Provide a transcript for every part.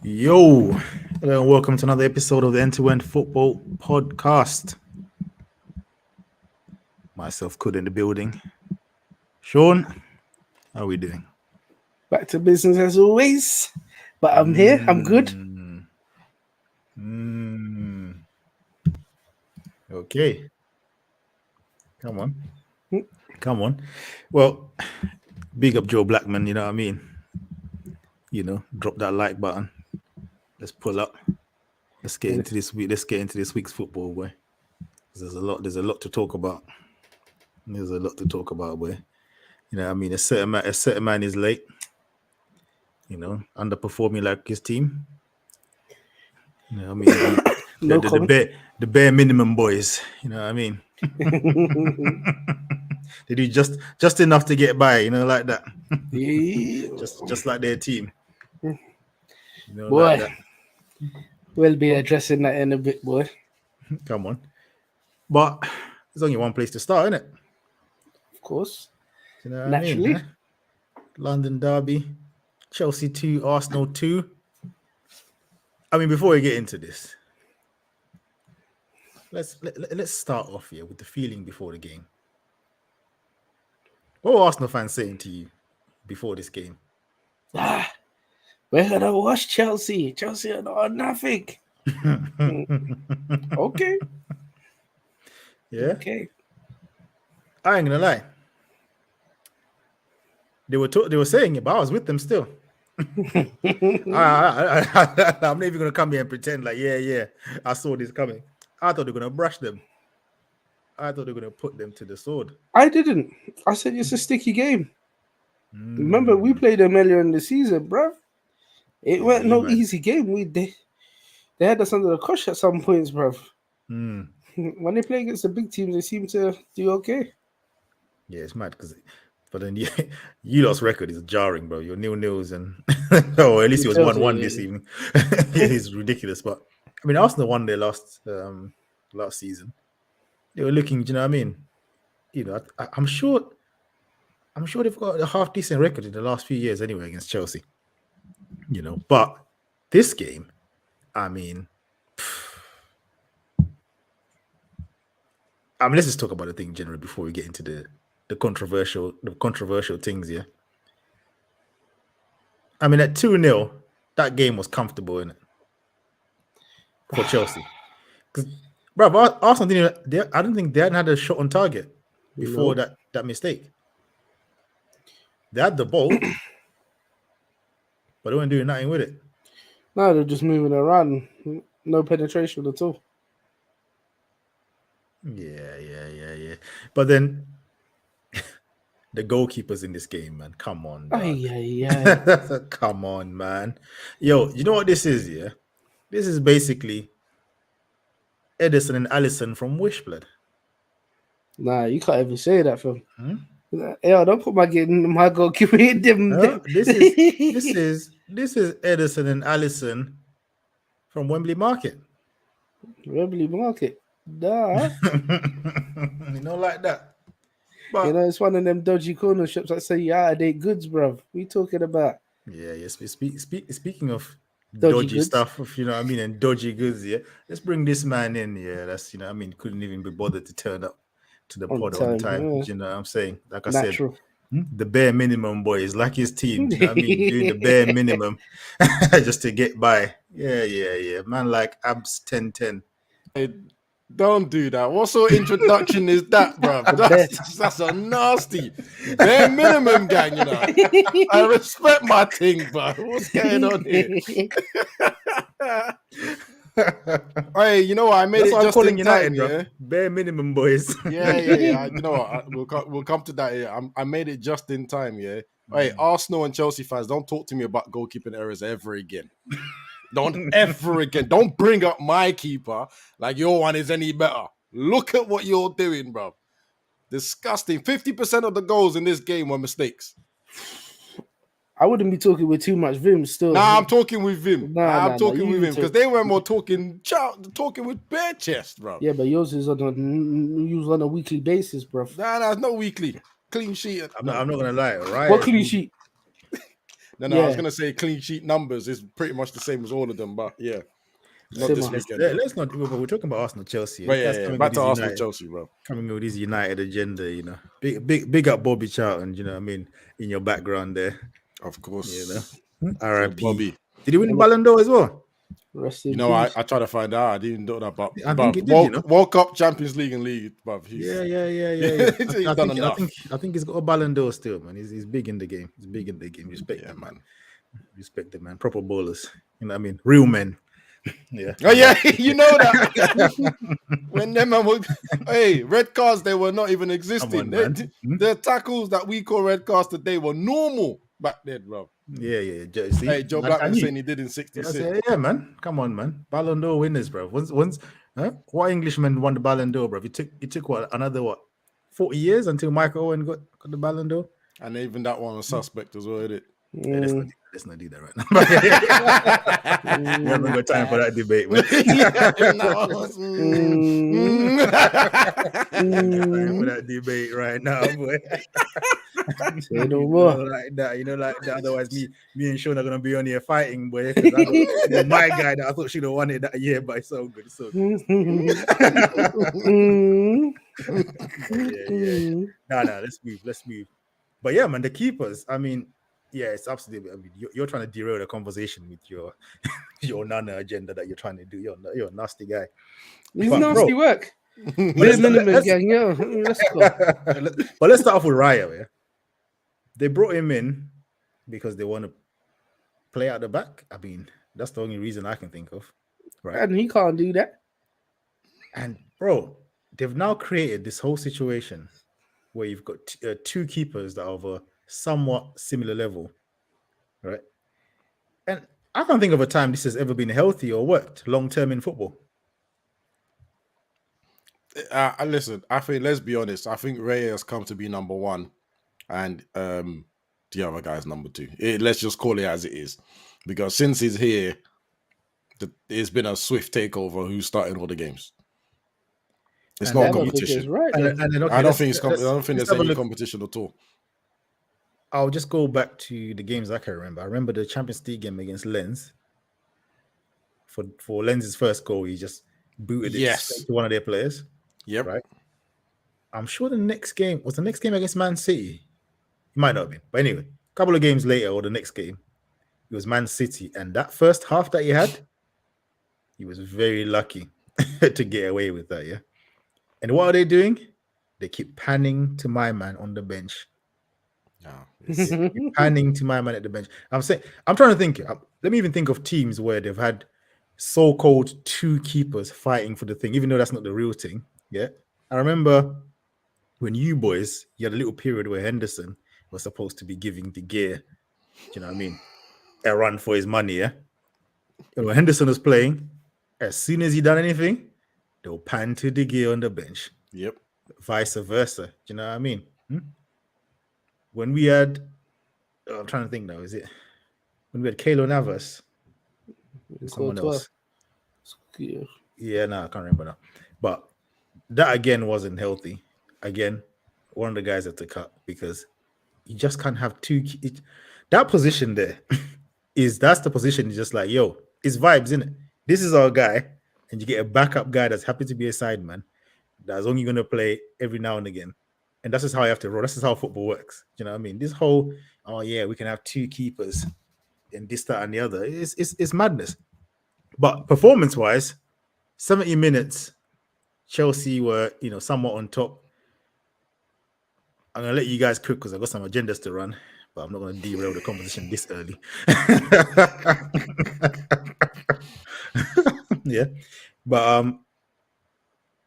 Yo, hello and welcome to another episode of the End-to-End Football Podcast. Myself, Kud in the building. Sean, how are we doing? Back to business as always. But I'm here. I'm good. Okay. Come on. Well, big up Joe Blackman, you know what I mean? Drop that like button. Let's pull up. Let's get into this week. Let's get into this week's football, boy. There's a lot to talk about. Boy. You know what I mean? A certain man is late. Underperforming like his team. You know what I mean? The bare minimum boys. You know what I mean? They do just enough to get by, like that. just like their team. Boy, like that. We'll be addressing that in a bit, boy. Come on. But there's only one place to start, isn't it? Of course. You know what naturally. I mean, London Derby, Chelsea 2, Arsenal 2. I mean, before we get into this, let's start off here with the feeling before the game. What were Arsenal fans saying to you before this game? We're gonna watch Chelsea. Chelsea are not nothing. Okay. Yeah. Okay. I ain't gonna lie. They were saying it, but I was with them still. I'm not even gonna come here and pretend like yeah, I saw this coming. I thought they were gonna brush them. I thought they were gonna put them to the sword. I didn't. I said it's a sticky game. Remember, we played them earlier in the season, bruv. It weren't no easy game. They had us under the cosh at some points, bruv. When they play against the big teams, they seem to do okay. Yeah, it's mad because. But then you lost record is jarring, bro. Your 0-0s and oh, at least it was 1-1 this evening. It's ridiculous. But I mean, Arsenal won their last season. They were looking, do you know what I mean? I'm sure they've got a half decent record in the last few years anyway against Chelsea. But this game, I mean, let's just talk about the thing generally before we get into the controversial things here. I mean, at 2-0, that game was comfortable, innit? For Chelsea. Because, bro, Arsenal I don't think they hadn't had a shot on target before that mistake. They had the ball, but they weren't doing nothing with it. No, they're just moving around. No penetration at all. Yeah. But then the goalkeepers in this game, man. Come on. Come on, man. Yo, you know what this is, yeah? This is basically Edison and Allison from Wishblood. Nah, you can't even say that, fam. Yeah, don't put my goalkeeper in them. This is Edison and Allison from Wembley Market. Wembley Market. Nah. Like that. But, it's one of them dodgy corner shops that say you out of date goods, bruv. What are you talking about? Yeah. Speaking of dodgy stuff, you know what I mean, and dodgy goods, yeah. Let's bring this man in, yeah. That's, you know what I mean, couldn't even be bothered to turn up to the pod on time. Yeah. You know what I'm saying? Like I said, the bare minimum, boys, like his team, you know what I mean? Doing the bare minimum just to get by. Yeah. Man, like Abs 1010. Hey, don't do that. What sort of introduction is that, bro? That's a nasty bare minimum, gang. I respect my thing, bro. What's going on here? Hey, you know what? I made it just in time, yeah. Bare minimum, boys. Yeah. You know what? We'll come to that here. I made it just in time, yeah. Hey, Arsenal and Chelsea fans, don't talk to me about goalkeeping errors ever again. Don't ever again. Don't bring up my keeper like your one is any better. Look at what you're doing, bro. Disgusting. 50% of the goals in this game were mistakes. I wouldn't be talking with too much vim still. Nah, I'm talking with vim. I'm talking with him because they were more talking with bare chest, bro. Yeah, but yours is on a weekly basis, bro. Nah, it's not weekly. Clean sheet. I'm not gonna lie, right? What clean sheet? No, I was gonna say clean sheet numbers is pretty much the same as all of them, but yeah, not this weekend. Let's not. We're talking about Arsenal, Chelsea. But back to Arsenal, Chelsea, bro. Coming with his United agenda, you know. Big up Bobby Charlton, you know what I mean, in your background there. Of course, you know. R.I.P. Bobby. Did he win the Ballon d'Or as well? I tried to find out. I didn't know that, but I think he did, you know? World Cup, Champions League, and League. But yeah. I think he's got a Ballon d'Or still, man. He's big in the game. He's big in the game. Respect him, man. Respect the man. Proper ballers. You know what I mean? Real men. Yeah. Oh yeah, you know that. When them man would, red cards, they were not even existing. The tackles that we call red cards today were normal back then, bro. Yeah. See, Joe Blackman saying he did in 66. Yeah, man. Come on, man. Ballon d'Or winners, bro. Once, what Englishman won the Ballon d'Or, bro? It took another 40 years until Michael Owen got the Ballon d'Or. And even that one was suspect as well, isn't it? Yeah, let's not do that right now. We haven't got time for that debate, man. For that debate right now, boy. Say no more. Like that. Otherwise, me and Sean are gonna be on here fighting, boy. My guy that I thought should have won it that year, but it's so good. No, let's move. But yeah, man, the keepers. I mean, yeah, it's absolutely. I mean, you're trying to derail the conversation with your Nana agenda that you're trying to do. You're a nasty guy. It's nasty work. Let's go. But let's start off with Raya. Yeah? They brought him in because they want to play at the back. I mean, that's the only reason I can think of, right? And he can't do that. And bro, they've now created this whole situation where you've got two keepers that are of a somewhat similar level, right? And I can't think of a time this has ever been healthy or worked long term in football. Listen, I think, let's be honest, I think Ray has come to be number one, and the other guy's number two. Let's just call it as it is, because since he's here, it's been a swift takeover. Who's starting all the games? It's not competition. Right, I don't think there's any competition at all. I'll just go back to the games I can remember. I remember the Champions League game against Lens. For Lens's first goal, he just booted it to one of their players. Yep. Right. I'm sure the next game against Man City. It might not have been. But anyway, a couple of games later, or the next game, it was Man City. And that first half that he had, he was very lucky to get away with that, yeah? And what are they doing? They keep panning to my man on the bench. Panning to my man at the bench. I'm trying to think. Let me even think of teams where they've had so-called two keepers fighting for the thing, even though that's not the real thing. Yeah, I remember when you had a little period where Henderson was supposed to be giving De Gea, you know what I mean, a run for his money. Yeah, and when Henderson was playing, as soon as he done anything, they'll pan to De Gea on the bench. Yep. Vice versa. Do you know what I mean? When we had, I'm trying to think now, is it when we had Keylor Navas? Someone else. Yeah, no, I can't remember now. But that again wasn't healthy. Again, one of the guys had to cut because you just can't have two. That position there that's the position. Just like, yo, it's vibes, isn't it? This is our guy, and you get a backup guy that's happy to be a side man that's only going to play every now and again. And that's just how I have to roll. That's just how football works. You know what I mean? This whole, we can have two keepers and this, that, and the other. It's madness. But performance-wise, 70 minutes, Chelsea were, somewhat on top. I'm going to let you guys cook because I've got some agendas to run, but I'm not going to derail the conversation this early. Yeah. But,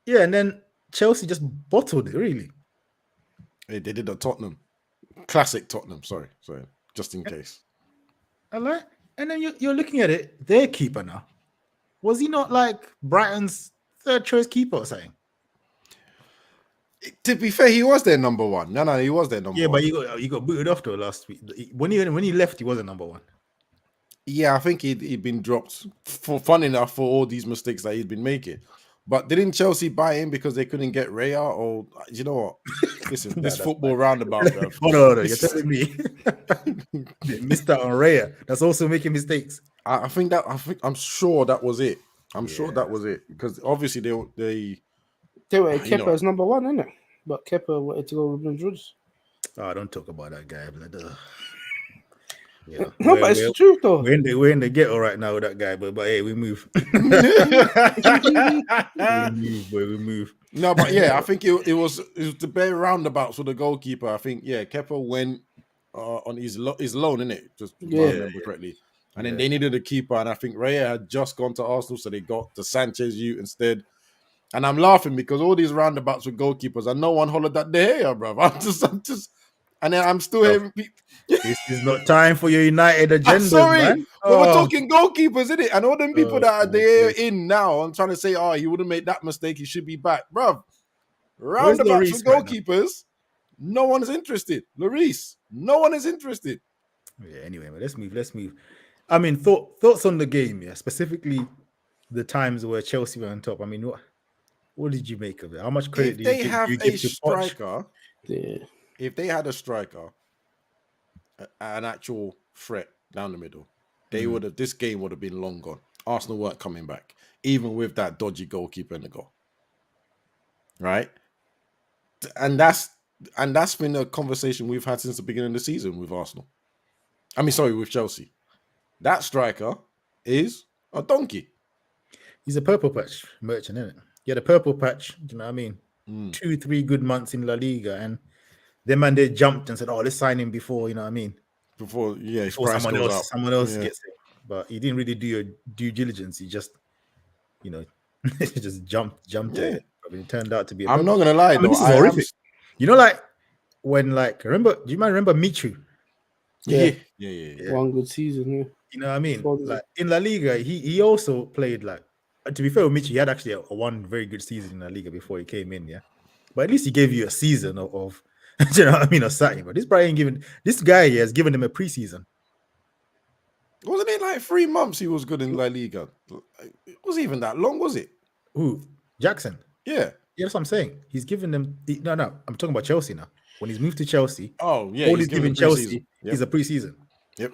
and then Chelsea just bottled it, really. They did a Tottenham. Classic Tottenham, sorry, just in case. And then you're looking at it, their keeper now. Was he not like Brighton's third choice keeper or something? To be fair, he was their number one. No, he was their number one. Yeah, but he got booted off though last week. When he left, he wasn't number one. Yeah, I think he'd been dropped, fun enough, for all these mistakes that he'd been making. But didn't Chelsea buy in because they couldn't get Raya? Or you know what? Listen, this football roundabout, bro. Hold on, you're telling me they missed out on Raya. That's also making mistakes. I'm sure that was it. I'm sure that Yeah. was it because obviously they were you know. Kepa as number one, isn't it? But Kepa wanted to go with Ruben Rodgers. Oh, don't talk about that guy. Yeah. No, but it's the truth though. We're in the ghetto right now with that guy, but hey, we move. we move. No, but yeah, I think it was the bare roundabouts for the goalkeeper. I think Kepa went on his loan, innit? Just if I remember correctly. And then they needed a keeper, and I think Raya had just gone to Arsenal, so they got the Sanchez youth instead. And I'm laughing because all these roundabouts with goalkeepers, and no one hollered at De Gea, bro. I'm just, and then I'm still hearing people. This is not time for your United agenda. Sorry, man. but we're talking goalkeepers, isn't it? And all them people that are there in now, I'm trying to say, he wouldn't make that mistake. He should be back, bro. Roundabouts with goalkeepers, no one is interested. Lloris, no one is interested. Yeah. Anyway, let's move. I mean, thoughts on the game, specifically the times where Chelsea were on top. I mean, what did you make of it? How much credit do you give to striker? If they had a striker, an actual threat down the middle, they would have. This game would have been long gone. Arsenal weren't coming back, even with that dodgy goalkeeper in the goal. Right, and that's been a conversation we've had since the beginning of the season with Arsenal. I mean, sorry, with Chelsea. That striker is a donkey. He's a purple patch merchant, isn't it? He had a purple patch. Do you know what I mean? 2-3 good months in La Liga, and then they jumped and said, "Oh, let's sign him before." You know what I mean? Before someone else gets it. But he didn't really do your due diligence. He just, just jumped it. But it turned out to be. I'm not gonna lie, though. This is horrific. Like when, remember? Do you remember Michu? Yeah. One good season. Yeah. You know what I mean? Like in La Liga, he also played to be fair with Michu, he had actually a one very good season in La Liga before he came in. Yeah, but at least he gave you a season of you know what I mean, of starting. But this guy has given him a preseason. Wasn't it like 3 months he was good in La Liga? It wasn't even that long, was it? Who? Jackson? Yeah. Yeah, that's what I'm saying. He's given them. No, I'm talking about Chelsea now. When he's moved to Chelsea, all he's giving Chelsea is a preseason. Yep.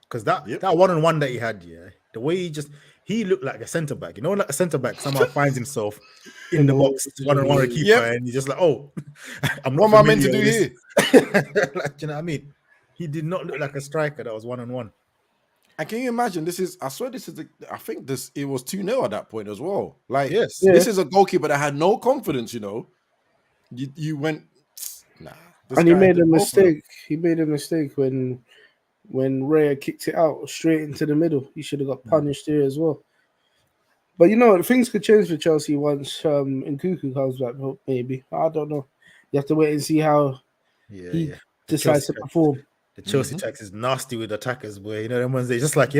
Because that 1-on-1 that he had, the way he looked like a centre back. You know, like a centre back somehow finds himself in the box 1-on-1 with a keeper, and he's just like, "Oh, what am I meant to do here?" Do you know what I mean? He did not look like a striker that was 1-on-1. And can you imagine? I think it was 2-0 at that point as well. This is a goalkeeper that had no confidence. You went, nah. And he made a mistake. He made a mistake when Raya kicked it out straight into the middle. He should have got punished there as well. But things could change for Chelsea once Nkunku comes back. Maybe, I don't know. You have to wait and see how he decides to perform. The Chelsea tax is nasty with attackers, boy. You know them ones they just like,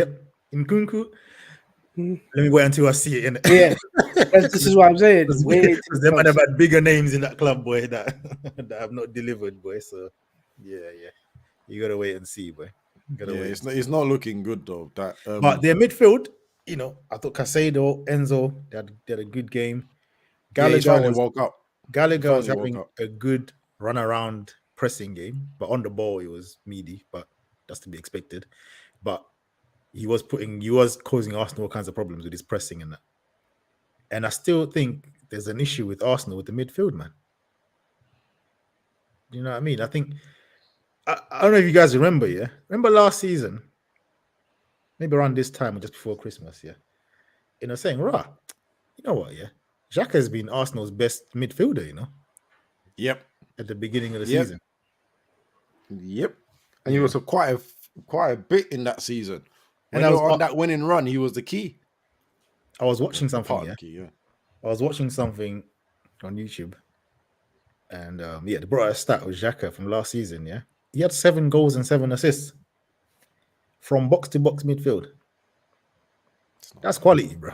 Nkunku. Let me wait until I see it. Yeah, this is what I'm saying. Because they might have had bigger names in that club, boy, that have not delivered, boy. So, yeah, you gotta wait and see, boy. It's not looking good though. But their midfield, I thought Caicedo, Enzo, they had a good game. Gallagher was having a good run around pressing game, but on the ball it was meaty, but that's to be expected. But he was causing Arsenal all kinds of problems with his pressing and that. And I still think there's an issue with Arsenal with the midfield, man. You know what I mean? I think I don't know if you guys remember, Remember last season, maybe around this time or just before Christmas, saying, you know what, Xhaka has been Arsenal's best midfielder, Yep. At the beginning of the season. Yep. And he was quite a bit in that season. When they were on that winning run, he was the key. I was watching something, I was watching something on YouTube. And they brought a stat with Xhaka from last season, He had 7 goals and 7 assists from box to box midfield. That's quality, bro.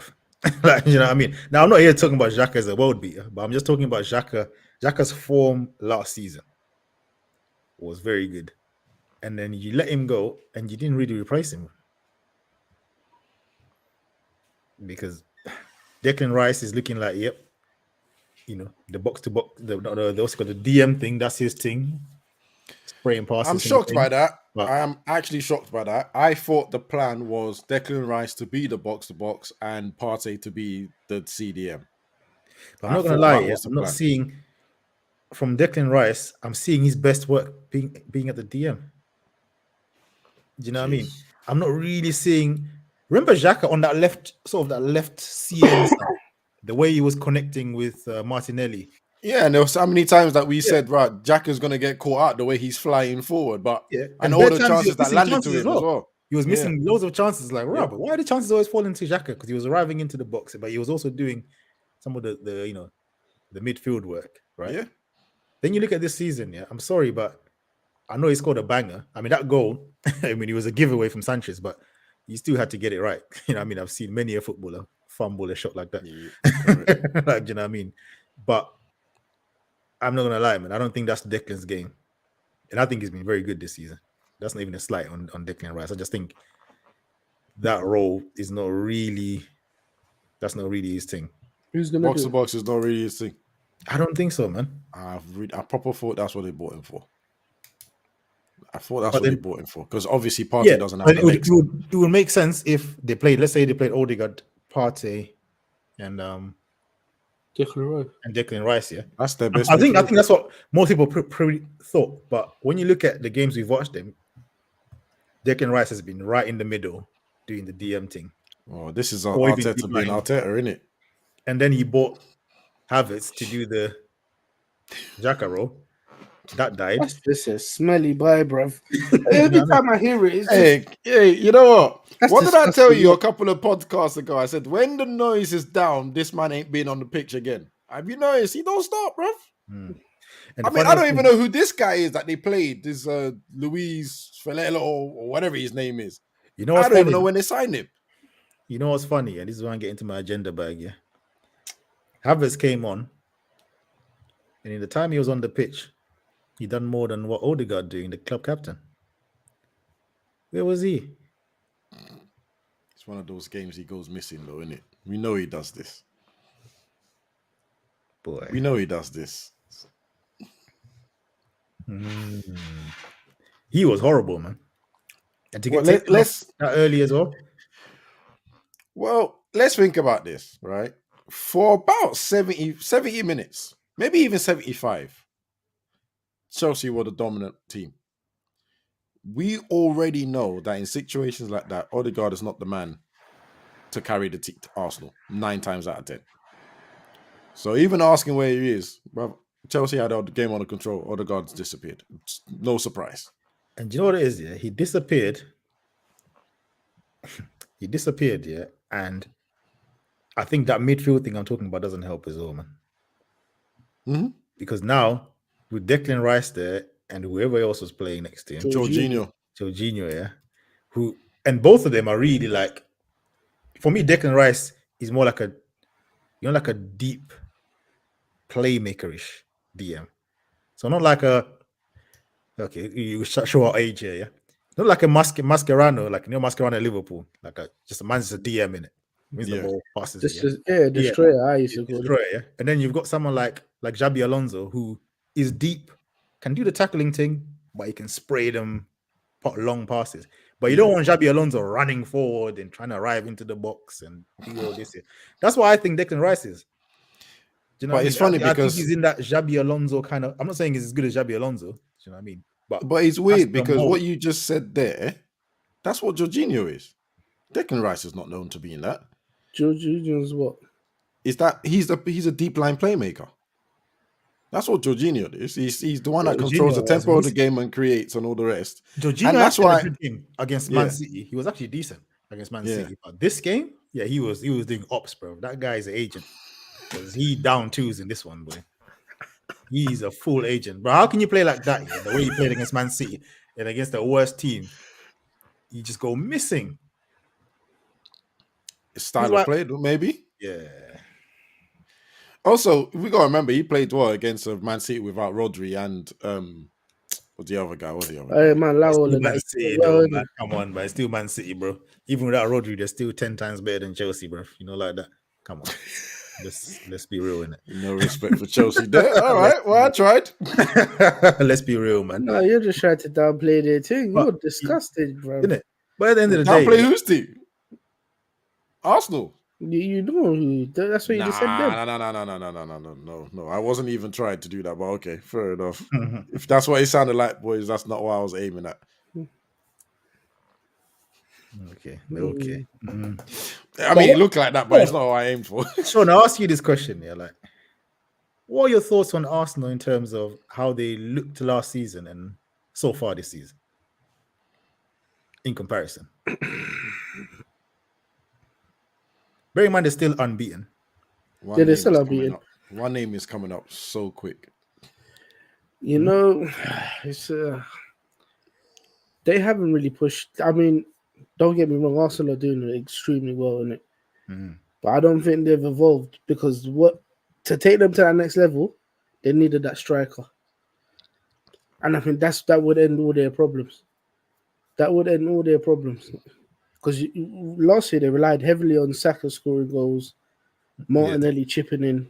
You know what I mean? Now, I'm not here talking about Xhaka as a world beater, but I'm just talking about Xhaka's form last season was very good. And then you let him go and you didn't really replace him. Because Declan Rice is looking like, yep, the box to box, they also got the DM thing. That's his thing. Spraying passes. I'm shocked by that. But I am actually shocked by that. I thought the plan was Declan Rice to be the box to box and Partey to be the CDM. I'm not gonna lie, I'm not seeing from Declan Rice. I'm seeing his best work being at the DM. Do you know what I mean? I'm not really seeing. Remember Xhaka on that left CM side, the way he was connecting with Martinelli. Yeah, and there was so many times that we said, right, Xhaka's going to get caught out the way he's flying forward, but and all the chances that landed to him as well. He was missing loads of chances. Like, but why are the chances always falling to Xhaka? Because he was arriving into the box, but he was also doing some of the midfield work, right? Yeah. Then you look at this season, I'm sorry, but I know he scored a banger. I mean, that goal, it was a giveaway from Sanchez, but he still had to get it right. I've seen many a footballer fumble a shot like that. Yeah, like, do you know what I mean? But I'm not gonna lie, man. I don't think that's Declan's game, and I think he's been very good this season. That's not even a slight on Declan Rice. I just think that role is not really. That's not really his thing. Who's gonna box to box is not really his thing. I don't think so, man. I proper thought that's what they bought him for. I thought that's what they bought him for, because obviously Partey doesn't have the legs. It would make sense if they played. Let's say they played Odegaard, Partey, and Declan Rice. Yeah, that's their best. I think that's what most people probably thought. But when you look at the games we've watched them, Declan Rice has been right in the middle doing the DM thing. Oh, this is Arteta being Arteta, isn't it? And then he bought Havertz to do the Xhaka role. That died. That's just a smelly boy, bruv. Every time I hear it, it's hey, you know what? What did I tell you a couple of podcasts ago? I said, when the noise is down, this man ain't been on the pitch again. Have you noticed? He don't stop, bruv. I mean, I don't even know who this guy is that they played. This Luis Filello or whatever his name is. You know, I don't even know when they signed him. You know what's funny? And this is why I get into my agenda bag, yeah. Havertz came on, and in the time he was on the pitch, he done more than what Odegaard doing, the club captain. Where was he? It's one of those games he goes missing, though, isn't it? We know he does this. Boy. We know he does this. He was horrible, man. And to get that early as well. Well, let's think about this, right? For about 70 minutes, maybe even 75, Chelsea were the dominant team. We already know that in situations like that, Odegaard is not the man to carry the Arsenal 9 times out of 10. So even asking where he is, well, Chelsea had the game under control. Odegaard's disappeared. It's no surprise. And you know what it is? Yeah, he disappeared. Yeah, and I think that midfield thing I'm talking about doesn't help as well, man. Mm-hmm. Because now with Declan Rice there and whoever else was playing next to him, Jorginho, yeah, and both of them are really like, for me, Declan is more like a deep playmaker-ish DM. So not like you show our age here, yeah. Not like a Mascherano, like Mascherano at Liverpool, like just a man's a DM in it. Means the ball passes. Destroyer. I used to call Destroyer, yeah. And then you've got someone like Xabi Alonso, who is deep, can do the tackling thing, but he can spray them long passes. But you don't want Xabi Alonso running forward and trying to arrive into the box and do all this. That's why I think Declan Rice is. Do you know but it's funny because I think he's in that Xabi Alonso kind of. I'm not saying he's as good as Xabi Alonso. Do you know what I mean? But it's weird because what you just said there, that's what Jorginho is. Declan Rice is not known to be in that. Jorginho is what? Is that he's a deep line playmaker. That's what Jorginho is. He's the one that controls the tempo of the game and creates and all the rest. Jorginho, and that's why against Man City, he was actually decent against Man City. But this game, he was doing ops, bro. That guy is an agent. Because he down twos in this one, boy. He's a full agent. But how can you play like that? Yeah? The way you played against Man City and against the worst team, you just go missing. His style of play, maybe? Yeah. Also, we got to remember, he played well against Man City without Rodri and what's the other guy? Hey, man, Man City, though, man. Come on, but it's still Man City, bro. Even without Rodri, they're still 10 times better than Chelsea, bro. Like that. Come on. Let's be real in it. No respect for Chelsea there. All right, well, I tried. Let's be real, man. No, you're just trying to downplay their team. You're But- disgusted, bro. Isn't it? But at the end of the Can't day, play whose team? Arsenal. You know who? That's what you just said. Them. No. I wasn't even trying to do that, but okay, fair enough. If that's what it sounded like, boys, that's not what I was aiming at. Okay. I mean, it looked like that, but it's not what I aimed for. Sean, I'll ask you this question here. Like, what are your thoughts on Arsenal in terms of how they looked last season and so far this season? In comparison. Bear in mind they're still unbeaten. One Yeah, they're name still is unbeaten. coming up. One name is coming up so quick. You know, it's they haven't really pushed. I mean, don't get me wrong, Arsenal are doing extremely well in it, but I don't think they've evolved because to take them to that next level, they needed that striker, and I think that would end all their problems. That would end all their problems because last year they relied heavily on Saka scoring goals, Martinelli chipping in.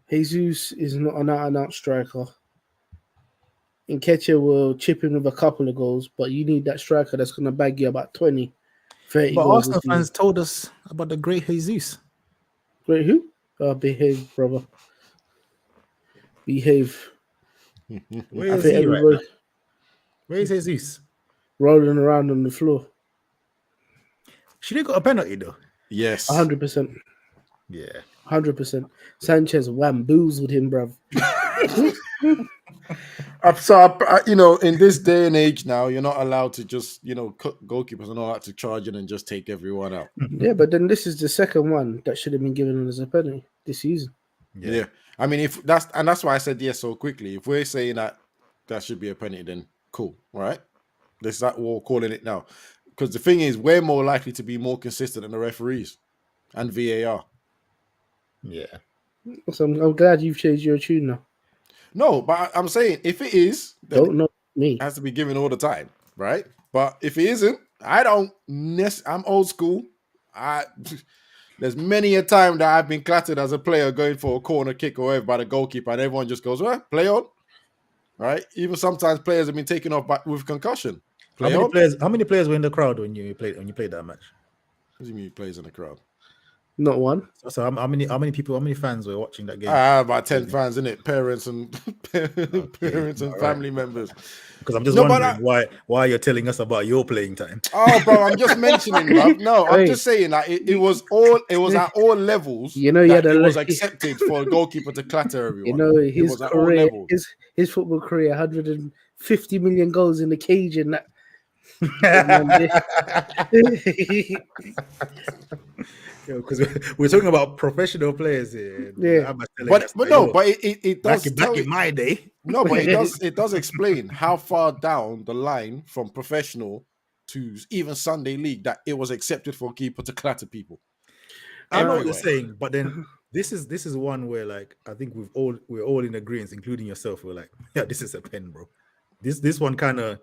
Jesus is not an out-and-out striker. Nketiah will chip in with a couple of goals, but you need that striker that's going to bag you about 20, 30 But goals. Arsenal fans told us about the great Jesus. Great who? Behave, brother. Behave. Where is he right now? Where is Jesus? Rolling around on the floor. Should have got a penalty though. Yes. 100%. Yeah. 100%. Sanchez bamboozled him, bruv. In this day and age now, you're not allowed to just, cut goalkeepers and all that to charge in and just take everyone out. Yeah, but then this is the second one that should have been given as a penalty this season. Yeah. I mean, that's why I said yes so quickly. If we're saying that should be a penalty, then cool, all right? That's that we're calling it now. Because the thing is, we're more likely to be more consistent than the referees and VAR. Yeah. So I'm glad you've changed your tune now. No, but I'm saying if it is, then Don't know me. it has to be given all the time, right? But if it isn't, I'm old school. There's many a time that I've been clattered as a player going for a corner kick or whatever by the goalkeeper, and everyone just goes, well, play on. Right? Even sometimes players have been taken off with concussion. How many players were in the crowd when you played that match? What do you mean players in the crowd? Not one. So how many fans were watching that game? About 10 fans, innit? Parents and family members. Because I'm just wondering why you're telling us about your playing time. Oh, bro, I'm just mentioning, bro. No, I'm just saying that it was at all levels. You know, it was accepted for a goalkeeper to clatter everyone. You know, his career, his football career, 150 million goals in the cage and that. Because we're talking about professional players here. Yeah, but it does back in my day. No, but it does explain how far down the line from professional to even Sunday league that it was accepted for a keeper to clatter people. I know what you're saying, but then this is one where like I think we're all in agreement, including yourself. We're like, yeah, this is a pen, bro. This one kind of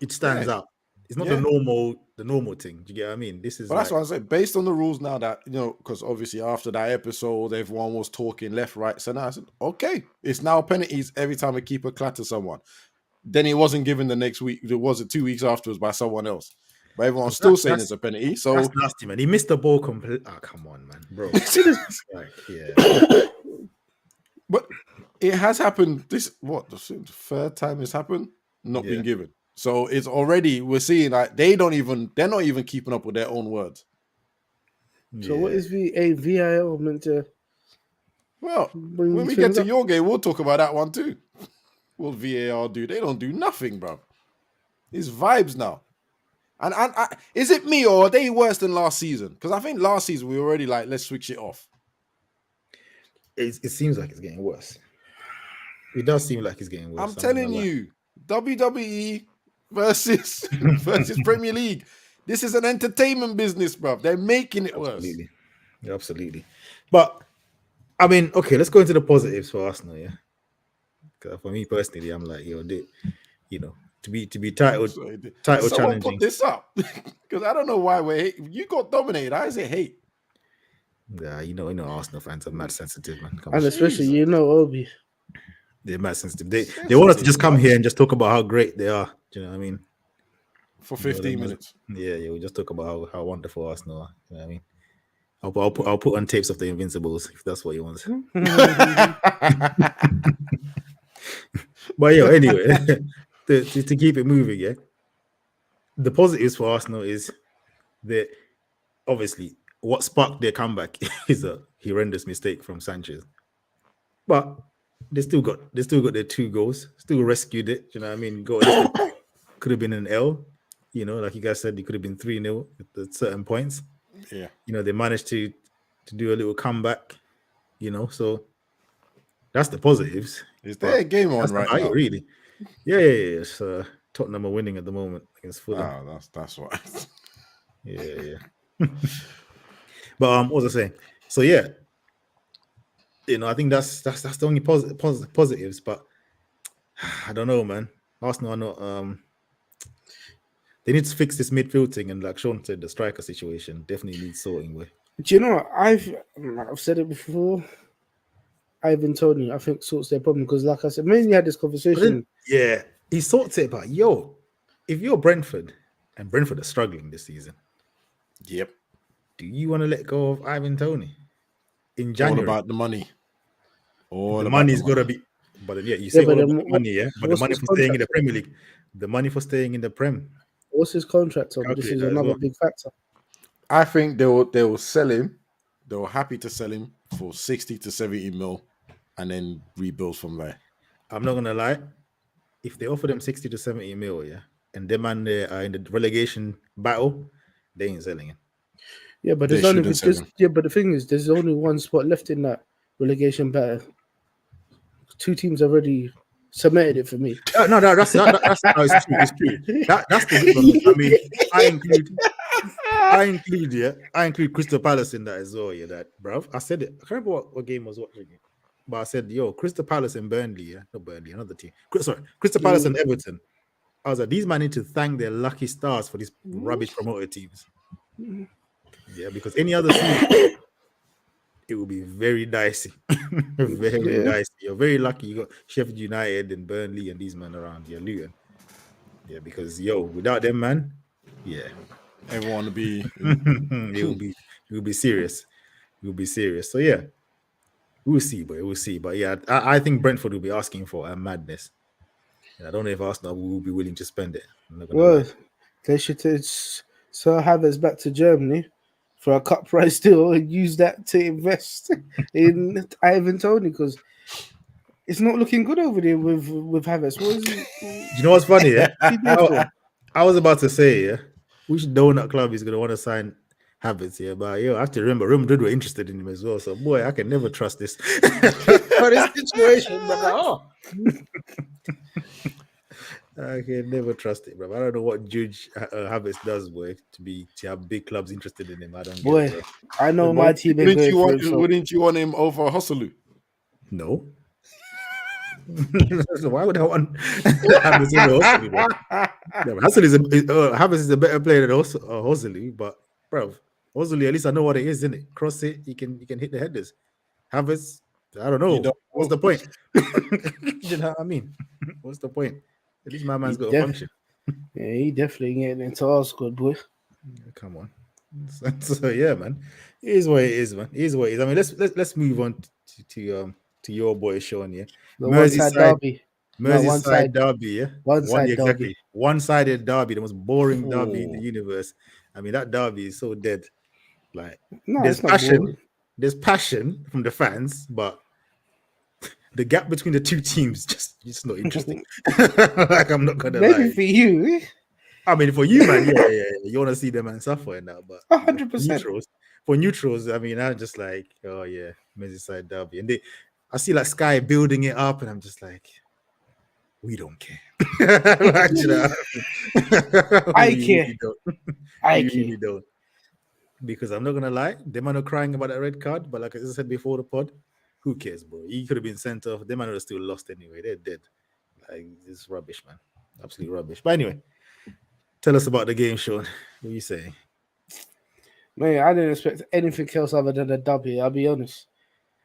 it stands out. It's not the normal thing. Do you get what I mean? This is. But that's what I'm saying. Based on the rules now that because obviously after that episode, everyone was talking left, right, center. I said, okay, it's now penalties every time a keeper clatters someone. Then it wasn't given the next week. It was 2 weeks afterwards by someone else. But everyone's still saying it's a penalty. So that's nasty, man. He missed the ball completely. Oh, come on, man, bro. But it has happened. The third time it's happened? Not been given. So it's already, we're seeing that they're not even keeping up with their own words. So what is VAR meant to? Well, when we get to your game, we'll talk about that one too. What VAR do? They don't do nothing, bro. It's vibes now. And is it me or are they worse than last season? Because I think last season we were already like, let's switch it off. It seems like it's getting worse. It does seem like it's getting worse. I'm telling you, WWE versus Premier League. This is an entertainment business, bro. They're making it worse. Absolutely. But I mean, okay, let's go into the positives for Arsenal, yeah. Because for me personally, I'm like, to be title Someone challenging. put this up because I don't know why you got dominated. How is it hate? Yeah, Arsenal fans are mad sensitive, man. Come And on. especially, Obi. They're mad sensitive. They want us to just come here and just talk about how great they are. Do you know what I mean? For 15 minutes. Yeah. We just talk about how wonderful Arsenal are. You know what I mean? I'll put on tapes of the Invincibles if that's what you want. But anyway, to keep it moving, yeah. The positives for Arsenal is that obviously what sparked their comeback is a horrendous mistake from Sanchez. But they still got their 2 goals, still rescued it. You know what I mean? Could have been an L, like you guys said, it could have been 3-0 at certain points. Yeah. They managed to do a little comeback, so that's the positives. Is there a game on right now? Really? Yeah. It's, Tottenham are winning at the moment against Fulham. Ah, that's right. Yeah. But what was I saying? So yeah, I think that's the only positives. But I don't know, man. Arsenal are not. They need to fix this midfield thing, and like Sean said, the striker situation definitely needs sorting with. Do you know what? I've said it before. Ivan Toney, I think, sorts their problem because, like I said, mainly had this conversation. Yeah, he sorts it. But if you're Brentford and Brentford are struggling this season, yep. Do you want to let go of Ivan Toney in January? All about the money. The money's got to be. But you say all about the money, yeah. But the money for staying in the Premier League, the money for staying in the Prem. What's his contract on? This is another big factor. I think they will sell him. They were happy to sell him for 60 to 70 mil and then rebuild from there. I'm not gonna lie. If they offer them 60 to 70 mil, yeah, and them and they are in the relegation battle, they ain't selling him. Yeah, but but the thing is, there's only one spot left in that relegation battle. 2 teams already cemented it for me. No, it's true. It's true. That's the one. I mean, I include Crystal Palace in that as well. Yeah, that bruv. I said it. I can't remember what game I was watching it, but I said, Crystal Palace and Burnley. Yeah, not Burnley, another team. Sorry, Crystal Palace and Everton. I was like, these men need to thank their lucky stars for these rubbish promoted teams. Yeah, because any other season, it will be very dicey. Very dicey. You're very lucky you got Sheffield United and Burnley and these men around. Yeah, Luton. Yeah, because without them, man, yeah. Everyone will be it will be serious. It will be serious. So yeah. We'll see. But yeah, I think Brentford will be asking for a madness. And I don't know if Arsenal will be willing to spend it. Well, they should take Sir Havertz back to Germany for a cut price deal and use that to invest in Ivan Toney because it's not looking good over there with Havertz. You know what's funny? Yeah? I was about to say, which donut club is going to want to sign Havertz here? But I have to remember, Real Madrid were interested in him as well. So boy, I can never trust this. this situation, but I can never trust it, bro. I don't know what Judge Havertz does, boy, to have big clubs interested in him. I don't get it, I know my team. Wouldn't you want him over Hosselu? No. So why would I want Havertz over Hosselu, bro? Yeah, Havertz is a better player than Hosselu, but bro, Hosselu, at least I know what it is, isn't it? Cross it, you can hit the headers. Havertz, I don't know. What's the point? You know what I mean? What's the point? At least my man's got a function. Yeah, he definitely getting into our squad, boy. Come on. So yeah, man. It is what it is, man. It is what it is. I mean, let's move on to your boy Sean, yeah. Merseyside derby. Merseyside derby, yeah. Derby. One-sided derby, the most boring derby in the universe. I mean, that derby is so dead. Like there's passion. There's passion from the fans, but the gap between the two teams just not interesting. Like I'm not gonna lie. For you. I mean, for you, man, yeah. You want to see them and suffer and that, but 100%. For neutrals, I mean, I'm just like, oh yeah, Merseyside derby, and I see like Sky building it up, and I'm just like, we don't care. Like, I care. I really don't. Because I'm not gonna lie, them are not crying about that red card, but like I said before the pod, who cares, bro? He could have been sent off. Them are still lost anyway. They're dead. Like, it's rubbish, man. Absolute rubbish. But anyway, tell us about the game, Sean. What are you saying? Man, I didn't expect anything else other than a dub here. I'll be honest.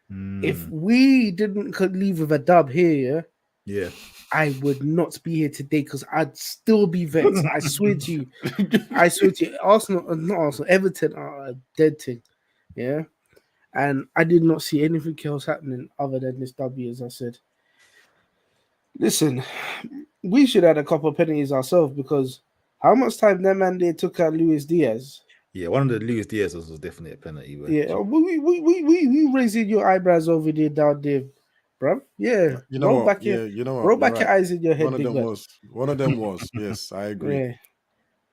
If we didn't leave with a dub here, Yeah. I would not be here today because I'd still be vexed. I swear to you. I swear to you. Arsenal, not Arsenal, Everton are a dead thing. Yeah. And I did not see anything else happening other than this W, as I said. Listen, we should have had a couple of penalties ourselves because how much time that man there took out Luis Diaz? Yeah, one of the Luis Diaz was definitely a penalty. Yeah, we raising your eyebrows over there down there, bruv. Yeah, You know what? Yeah, you know what? roll You're back right. your eyes in your head, One of big them man. was. One of them was. Yes, I agree. Yeah,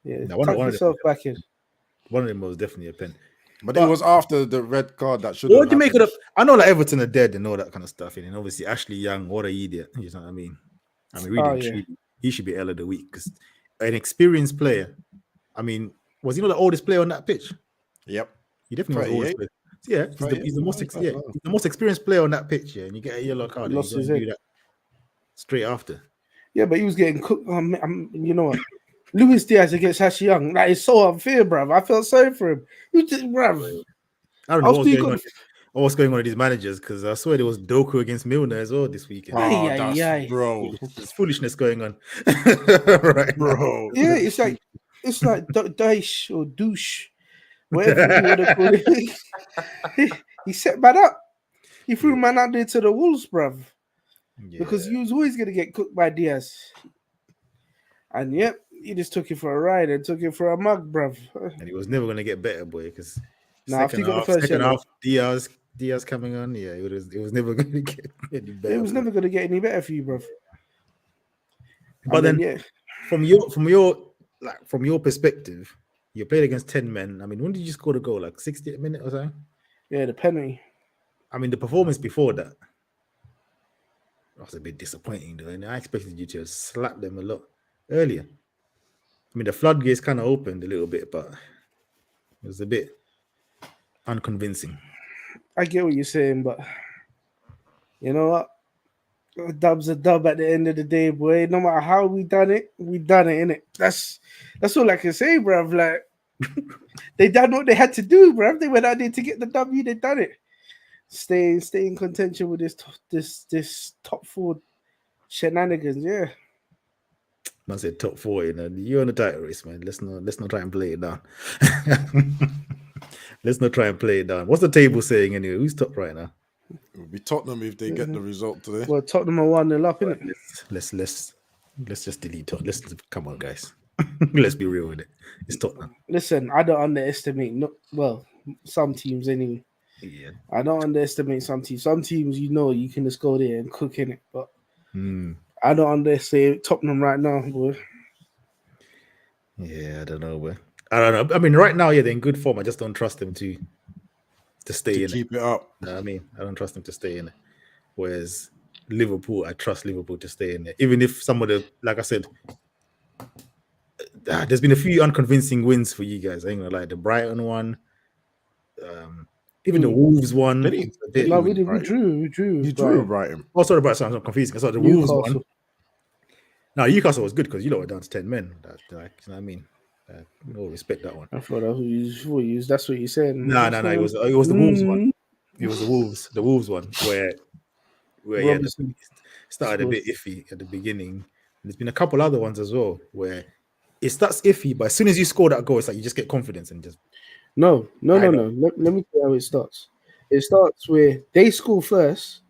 yeah. No, one Tuck of yourself them, back in. one of them was definitely a pen. But it was after the red card that should What have do you make happened. of the? I know like Everton are dead and all that kind of stuff, and obviously Ashley Young, what an idiot. You know what I mean? I mean, really, truly, he should be L of the week because an experienced player. I mean, was he not the oldest player on that pitch? Yep. He definitely was the oldest player. Yeah, he's the most experienced player on that pitch. Yeah, and you get a yellow card and you do that straight after. Yeah, but he was getting cooked. You know what? Luis Diaz against Ashley Young. That is so unfair, bruv. I felt sorry for him. Bruv. I don't know what's going on with these managers because I swear there was Doku against Milner as well this weekend. Bro, there's foolishness going on, right, bro. Yeah, it's like Daesh or douche, whatever you want to call it. He set man up. He threw man out there to the wolves, bruv. Yeah. Because he was always gonna get cooked by Diaz. And yep, he just took it for a ride and took it for a mug, bruv. And he was never gonna get better, boy, because second half, Diaz coming on, yeah, it was never gonna get any better. It was never gonna get any better for you, bruv. But then from your perspective, you played against 10 men. I mean, when did you score the goal? Like 60th minute or something? Yeah, the penalty. I mean, the performance before that was a bit disappointing, though. And I expected you to slap them a lot earlier. I mean, the floodgates kind of opened a little bit, but it was a bit unconvincing. I get what you're saying, but you know what? A dub's a dub at the end of the day, boy. No matter how we done it, innit? That's all I can say, bruv. Like, they done what they had to do, bruv. They went out there to get the W, they done it. Stay in contention with this top 4 shenanigans, yeah. Man said top 4, you're on the title race, man. Let's not try and play it down. Let's not try and play it down. What's the table saying anyway? Who's top right now? It'll be Tottenham if they get the result today. Well, Tottenham are 1-0 up, innit? Let's just delete Tottenham. Come on, guys. Let's be real with it. It's Tottenham. Listen, I don't underestimate some teams anyway. Yeah. I don't underestimate some teams. Some teams, you can just go there and cook in it, but I don't underestimate Tottenham right now, boy. Yeah, I don't know, boy. I don't know. I mean, right now, yeah, they're in good form. I just don't trust them to stay in keep it up. You know what I mean, I don't trust them to stay in it. Whereas Liverpool, I trust Liverpool to stay in there. Even if some of the, like I said, there's been a few unconvincing wins for you guys. I ain't gonna lie. The Brighton one, even the Wolves one. We drew. You drew Brighton. Oh, sorry, Brighton. I'm confused. I saw the Wolves one. No, Newcastle was good because you lot were down to 10 men. You know what I mean? No, respect that one. I thought that's what you said. No. It was the Wolves one. It was the Wolves one where started a bit iffy at the beginning. And there's been a couple other ones as well where it starts iffy, but as soon as you score that goal, it's like you just get confidence and just. No. Let me tell you how it starts. It starts where they score first,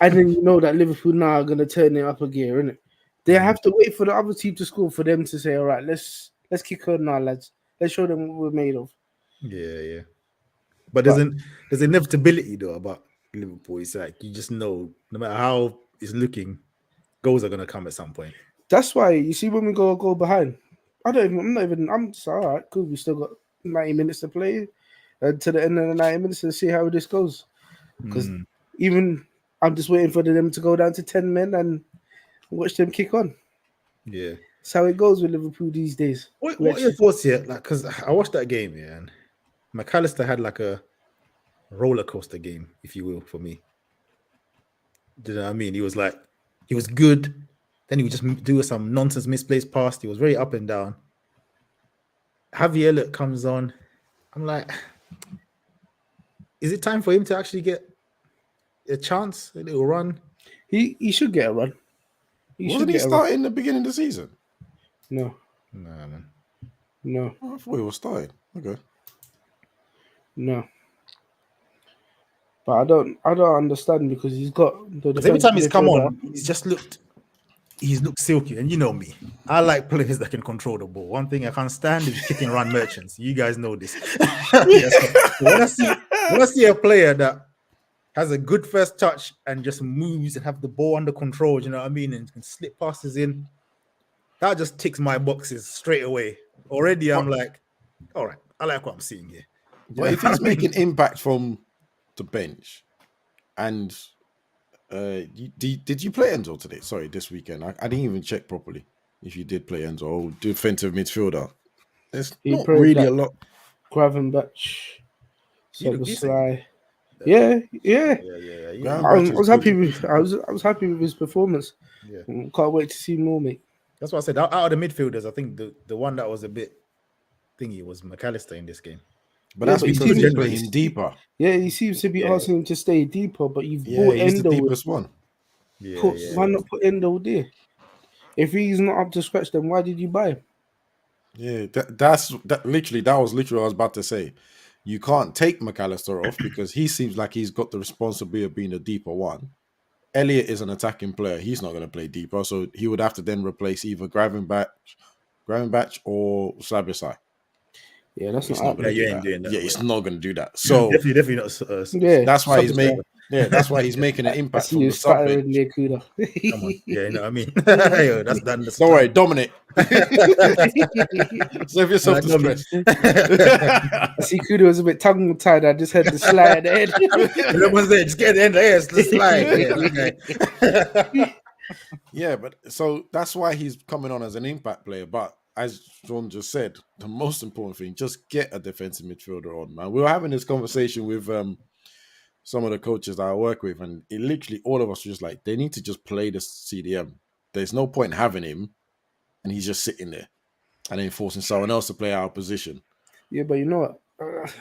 and then you know that Liverpool now are gonna turn it up a gear, innit? They have to wait for the other team to score for them to say, all right, let's kick on now, lads. Let's show them what we're made of. Yeah. But there's inevitability though about Liverpool. It's like you just know, no matter how it's looking, goals are gonna come at some point. That's why you see when we go behind. I'm just all right, cool. We still got 90 minutes to play to the end of the 90 minutes to see how this goes. Because even I'm just waiting for them to go down to 10 men and watch them kick on. Yeah. That's how it goes with Liverpool these days. What are your thoughts here? Like, because I watched that game, and McAllister had like a roller coaster game, if you will, for me. Do you know what I mean? He was good. Then he would just do some nonsense misplaced pass. He was very up and down. Javier Elliott comes on. I'm like, is it time for him to actually get a chance, a little run? He should get a run. Wasn't he starting in the beginning of the season? No, man. no. Oh, I thought he was starting. Okay. No. But I don't understand because he's got the Because every time he's come midfielder. on, he's looked silky. And you know me, I like players that can control the ball. One thing I can't stand is kick and run merchants. You guys know this. When I see a player that has a good first touch and just moves and have the ball under control, you know what I mean, and can slip passes in, that just ticks my boxes straight away. Already, I'm like, all right, I like what I'm seeing here. But if he's making impact from the bench, and did you play Enzo today? Sorry, this weekend. I didn't even check properly if you did play Enzo or defensive midfielder. There's not really a lot. Gravenberch, Szoboszlai. Yeah. I was happy with his performance. Yeah. Can't wait to see more, mate. That's what I said. Out of the midfielders, I think the one that was a bit thingy was McAllister in this game. But that's because he's playing deeper. Yeah, he seems to be asking him to stay deeper, but you've bought he's Endo. the deepest one. Why not put Endo there? If he's not up to scratch, then why did you buy him? Yeah, that was literally what I was about to say. You can't take McAllister off because he seems like he's got the responsibility of being a deeper one. Elliott is an attacking player. He's not going to play deeper, so he would have to then replace either Gravenberch or Szoboszlai. Yeah, that's it's not going to do that. Doing that. Yeah, it's not going to do that. So definitely not. That's why he's making. Yeah, that's why he's making an impact from the sub bench. Come on. Yeah, you know what I mean. That's done. Don't worry, Dominic. Save yourself the stress. I see Kudo was a bit tongue tied. I just had the slide ahead. Everyone's there. Just get the end of the slide. Yeah, but so that's why he's coming on as an impact player. But as John just said, the most important thing, just get a defensive midfielder on, man. We were having this conversation with some of the coaches that I work with, and it literally all of us were just like, they need to just play the CDM. There's no point having him, and he's just sitting there, and then forcing someone else to play our position. Yeah, but you know what?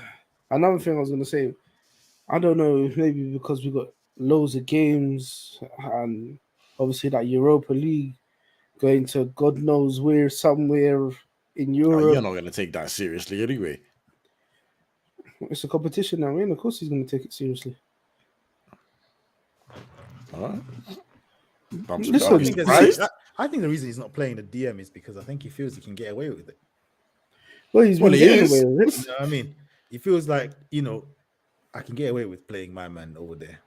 Another thing I was going to say, I don't know, maybe because we got loads of games, and obviously that Europa League going to God knows where, somewhere in Europe. You're not going to take that seriously anyway. It's a competition now, man. Of course he's going to take it seriously. All right. I think the reason he's not playing the DM is because I think he feels he can get away with it. Well, he's been getting away with it. You know what I mean? He feels like, I can get away with playing my man over there.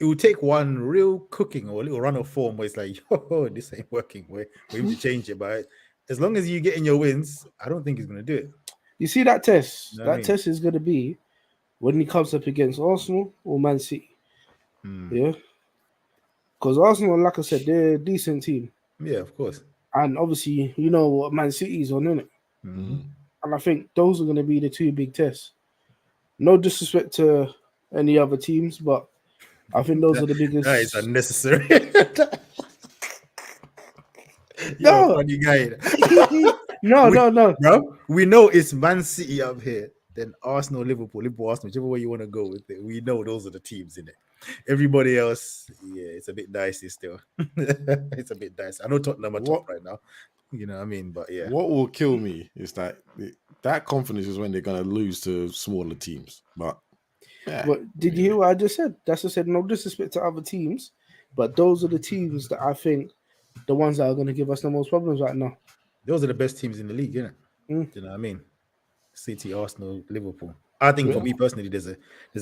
It would take one real cooking or a little run of form where it's like, yo, this ain't working. We need to change it. But as long as you get in your wins, I don't think he's going to do it. You see that test? You know that test is going to be when he comes up against Arsenal or Man City. Yeah? Because Arsenal, like I said, they're a decent team. Yeah, of course. And obviously, you know what Man City's on, innit? Mm-hmm. And I think those are going to be the two big tests. No disrespect to any other teams, but I think those are the biggest. That is unnecessary. No, funny guy. No. Bro, we know it's Man City up here, then Arsenal, Liverpool, Arsenal, whichever way you want to go with it. We know those are the teams in it. Everybody else, it's a bit dicey still. It's a bit dicey. I know Tottenham are top right now. You know what I mean? But yeah. What will kill me is that confidence is when they're going to lose to smaller teams. But did you hear what I just said? That's what I said. No disrespect to other teams, but those are the teams that I think the ones that are going to give us the most problems right now. Those are the best teams in the league, isn't it? Do you know what I mean? City, Arsenal, Liverpool. I think for me personally, there's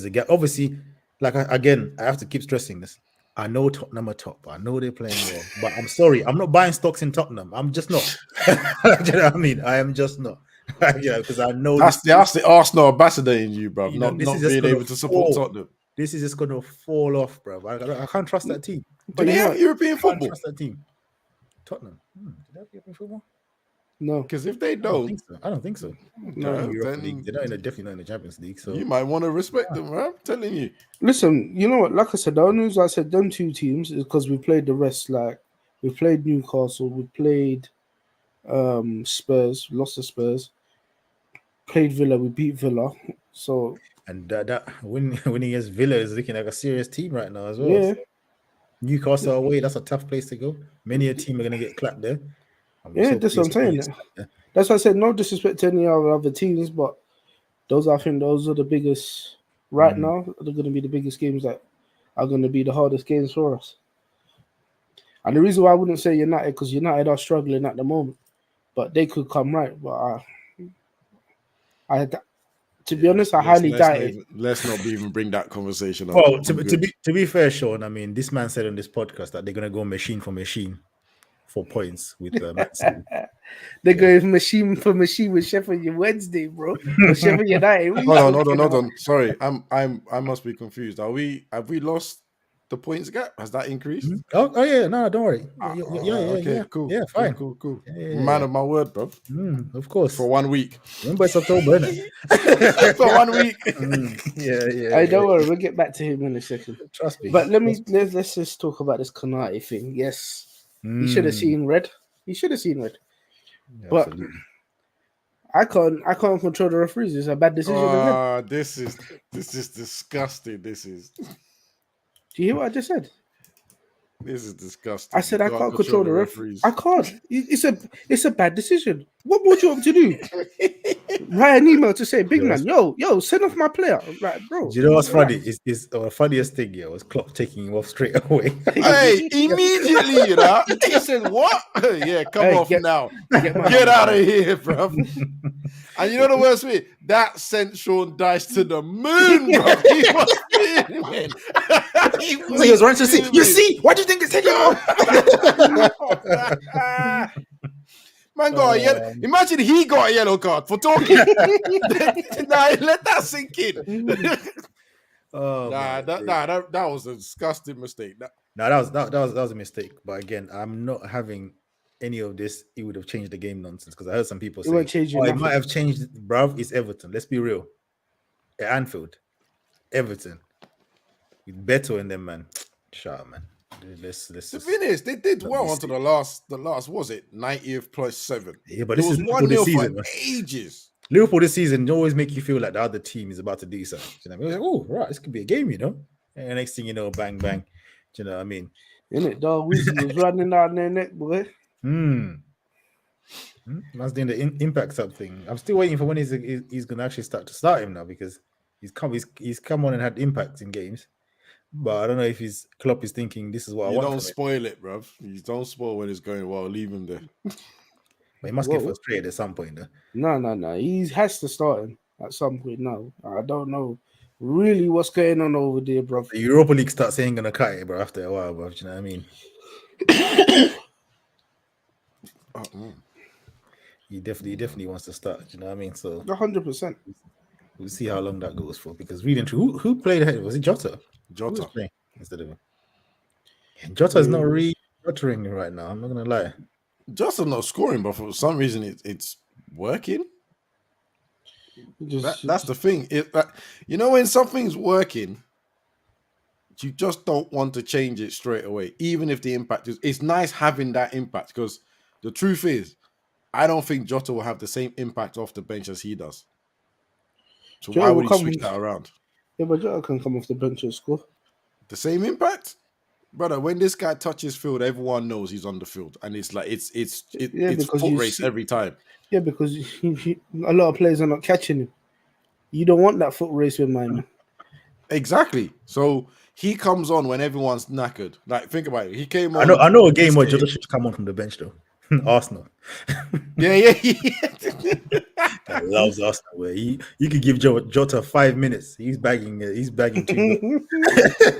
a gap. Obviously, I have to keep stressing this. I know Tottenham are top. I know they're playing well, but I'm sorry, I'm not buying stocks in Tottenham. I'm just not. Do you know what I mean? I am just not. Because I know that's the Arsenal ambassador in you, bro. Not being able to support Tottenham. This is just going to fall off, bro. I can't trust that team. Do they have European football? I can't trust that team. Tottenham. Do they have European football? No, because if they don't, I don't think so. No, they're definitely not in the Champions League. So you might want to respect them, right? I'm telling you. Listen, you know what? Like I said, the only reason I said them two teams is because we played the rest. Like we played Newcastle, we played Spurs, lost to Spurs. played Villa, we beat Villa. So and that winning against Villa is looking like a serious team right now as well. yeah, Newcastle away, that's a tough place to go. Many a team are gonna get clapped there. yeah, that's what I'm saying. That's why I said no disrespect to any other teams, but I think those are the biggest right now. They're going to be the biggest games that are going to be the hardest games for us. And the reason why I wouldn't say United, because United are struggling at the moment, but they could come right. But to be honest, I highly doubt it. Let's not even bring that conversation up. Well, to be fair, Sean, I mean, this man said on this podcast that they're gonna go machine for machine for points with Man City. They're going machine for machine with Sheffield Wednesday, bro. Or Sheffield United. Hold on. Sorry, I must be confused. Have we lost the points gap? Has that increased? Oh yeah, no, don't worry. Okay, cool. Yeah, fine. Cool. Yeah. Man of my word, bro. Of course. For 1 week. Remember it's October, isn't it? For 1 week. Yeah. Hey, don't worry, we'll get back to him in a second. Trust me. But let's just talk about this Konate thing. Yes. He should have seen red. But absolutely. I can't control the referees. It's a bad decision. This is disgusting. Do you hear what I just said? This is disgusting. I said I can't control the referees. I can't. It's a bad decision. What more do you want to do? Write an email to say, big man, yo, send off my player. Like, bro. Do you know what's funny? Is the funniest thing here was Klopp taking him off straight away. Hey, immediately, you know. He said, "What? Yeah, come off now. Get out of here, bro." And you know the worst bit? That sent Sean Dyche to the moon, bro. He was fuming. He was running to see. You see? What do you think it's taking off? Man got a yellow. Imagine he got a yellow card for talking. Nah, let that sink in. That was a disgusting mistake. That was a mistake. But again, I'm not having any of this. It would have changed the game nonsense because I heard some people say, it might have changed. Bruv, it's Everton. Let's be real. At Anfield, Everton with Beto and them, man. Shut up, man. The thing is, they did well onto the last was it 90th plus 7. Yeah, but this is 1-0 season for ages. Liverpool this season always make you feel like the other team is about to do something. You know what I mean? Like, oh, right, this could be a game, you know. And the next thing you know, bang, bang. Do you know what I mean? Innit, dog? Weezy was running down their neck, boy. That's doing the impact sub thing. I'm still waiting for when he's gonna actually start him now because he's come on and had impacts in games. But I don't know if his Klopp is thinking this is what I want. You don't spoil it, bruv. You don't spoil when it's going well. Leave him there. But he must get frustrated at some point, though. No. He has to start him at some point now. I don't know really what's going on over there, bro. The Europa League starts saying gonna cut it, bro, after a while, bro. Do you know what I mean? He definitely wants to start. Do you know what I mean? So 100%. We'll see how long that goes for. Because really, who played ahead? Was it Jota? Jota instead of him. Jota is not really jottering right now. I'm not gonna lie. Jota's not scoring, but for some reason it's working. That's the thing. You know, when something's working, you just don't want to change it straight away, even if the impact is. It's nice having that impact because the truth is, I don't think Jota will have the same impact off the bench as he does. So why would he switch that around? Yeah, but Jota can come off the bench and score. The same impact? Brother, when this guy touches field, everyone knows he's on the field. And it's like it's foot race every time. Yeah, because a lot of players are not catching him. You don't want that foot race with my man. Exactly. So he comes on when everyone's knackered. Like, think about it. He came on. I know a game where Jota should come on from the bench though. Arsenal. Yeah. I loves Arsenal where you could give Jota 5 minutes. He's bagging too.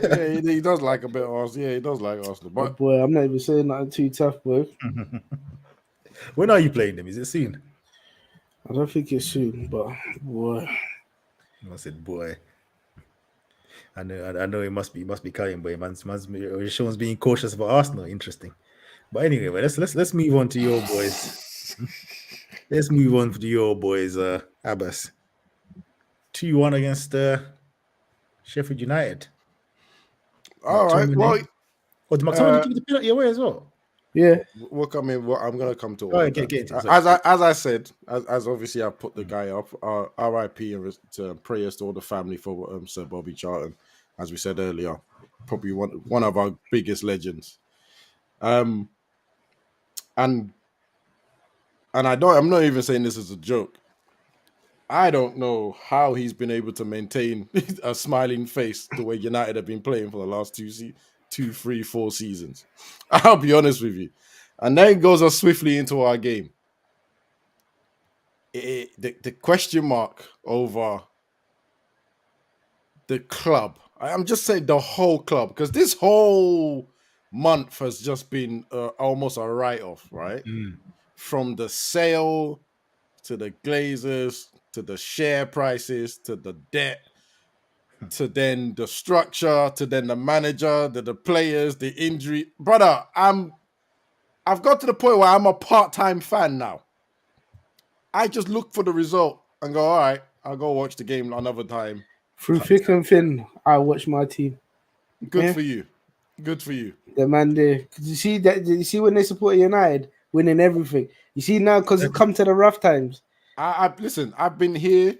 Yeah, he does like a bit of Arsenal. Yeah, he does like Arsenal. But boy, I'm not even saying nothing too tough, boy. When are you playing them? Is it soon? I don't think it's soon, but boy. I said, boy. I know it must be coming, but Sean's being cautious about Arsenal. Interesting. But anyway, let's move on to your boys. Let's move on to your boys, Abbas. 2-1 against Sheffield United. All right. Well, did Mctominay give the penalty away as well? Yeah. We'll come in. I'm gonna come to all Right, of that. get into it. As I said, as obviously I put the guy up. R.I.P. and prayers to all the family for Sir Bobby Charlton, as we said earlier, probably one of our biggest legends. And I'm not even saying this as a joke. I don't know how he's been able to maintain a smiling face the way United have been playing for the last 2, 3, 4 seasons. I'll be honest with you. And then it goes us swiftly into our game. The question mark over the club. I'm just saying the whole club, because this whole month has just been almost a write-off, right? From the sale to the Glazers to the share prices to the debt to then the structure to then the manager, the players, the injury. Brother, I've got to the point where I'm a part-time fan now. I just look for the result and go, all right, I'll go watch the game another time. Through thick and thin, I watch my team. Good for you. Good for you. The man there. You see that? You see when they support United, winning everything. You see now because it come to the rough times. Listen. I've been here.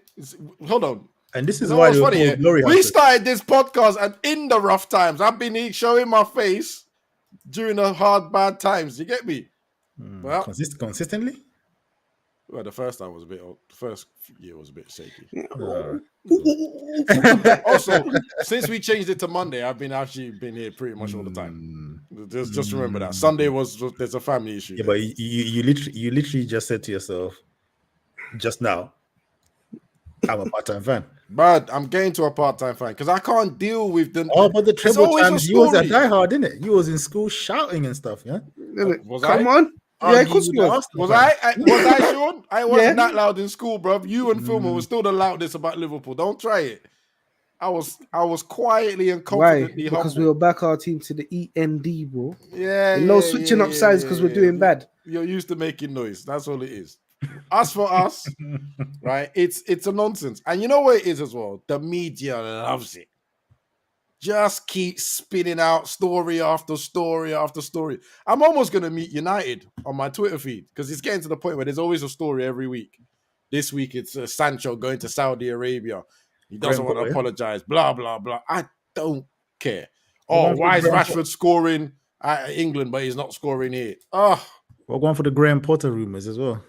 Hold on. And this is why what's funny. Glory We started this podcast, and in the rough times, I've been here showing my face during the hard, bad times. You get me? Well, consistently. Well, the first time was a bit. The first year was a bit shaky. Yeah. Also, since we changed it to Monday, I've been here pretty much all the time. Just remember that Sunday there's a family issue. Yeah, but you literally just said to yourself just now, I'm a part-time fan. But I'm getting to a part-time fan because I can't deal with the. Oh, but the treble times you was a diehard, didn't it? You was in school shouting and stuff, yeah. Come on. Yeah, of course you was. Was I, Sean? I wasn't that loud in school, bro. You and Filmer were still the loudest about Liverpool. Don't try it. I was quietly and confidently humble. Because we will back our team to the END, bro. Yeah. No switching up sides because we're doing bad. You're used to making noise. That's all it is. As for us, right? It's a nonsense. And you know what it is as well? The media loves it. Just keep spinning out story after story after story. I'm almost going to meet United on my Twitter feed because it's getting to the point where there's always a story every week. This week, it's Sancho going to Saudi Arabia. He doesn't want to apologize. Blah, blah, blah. I don't care. Oh, why is Rashford scoring at England, but he's not scoring here? Oh. We're going for the Graham Potter rumors as well.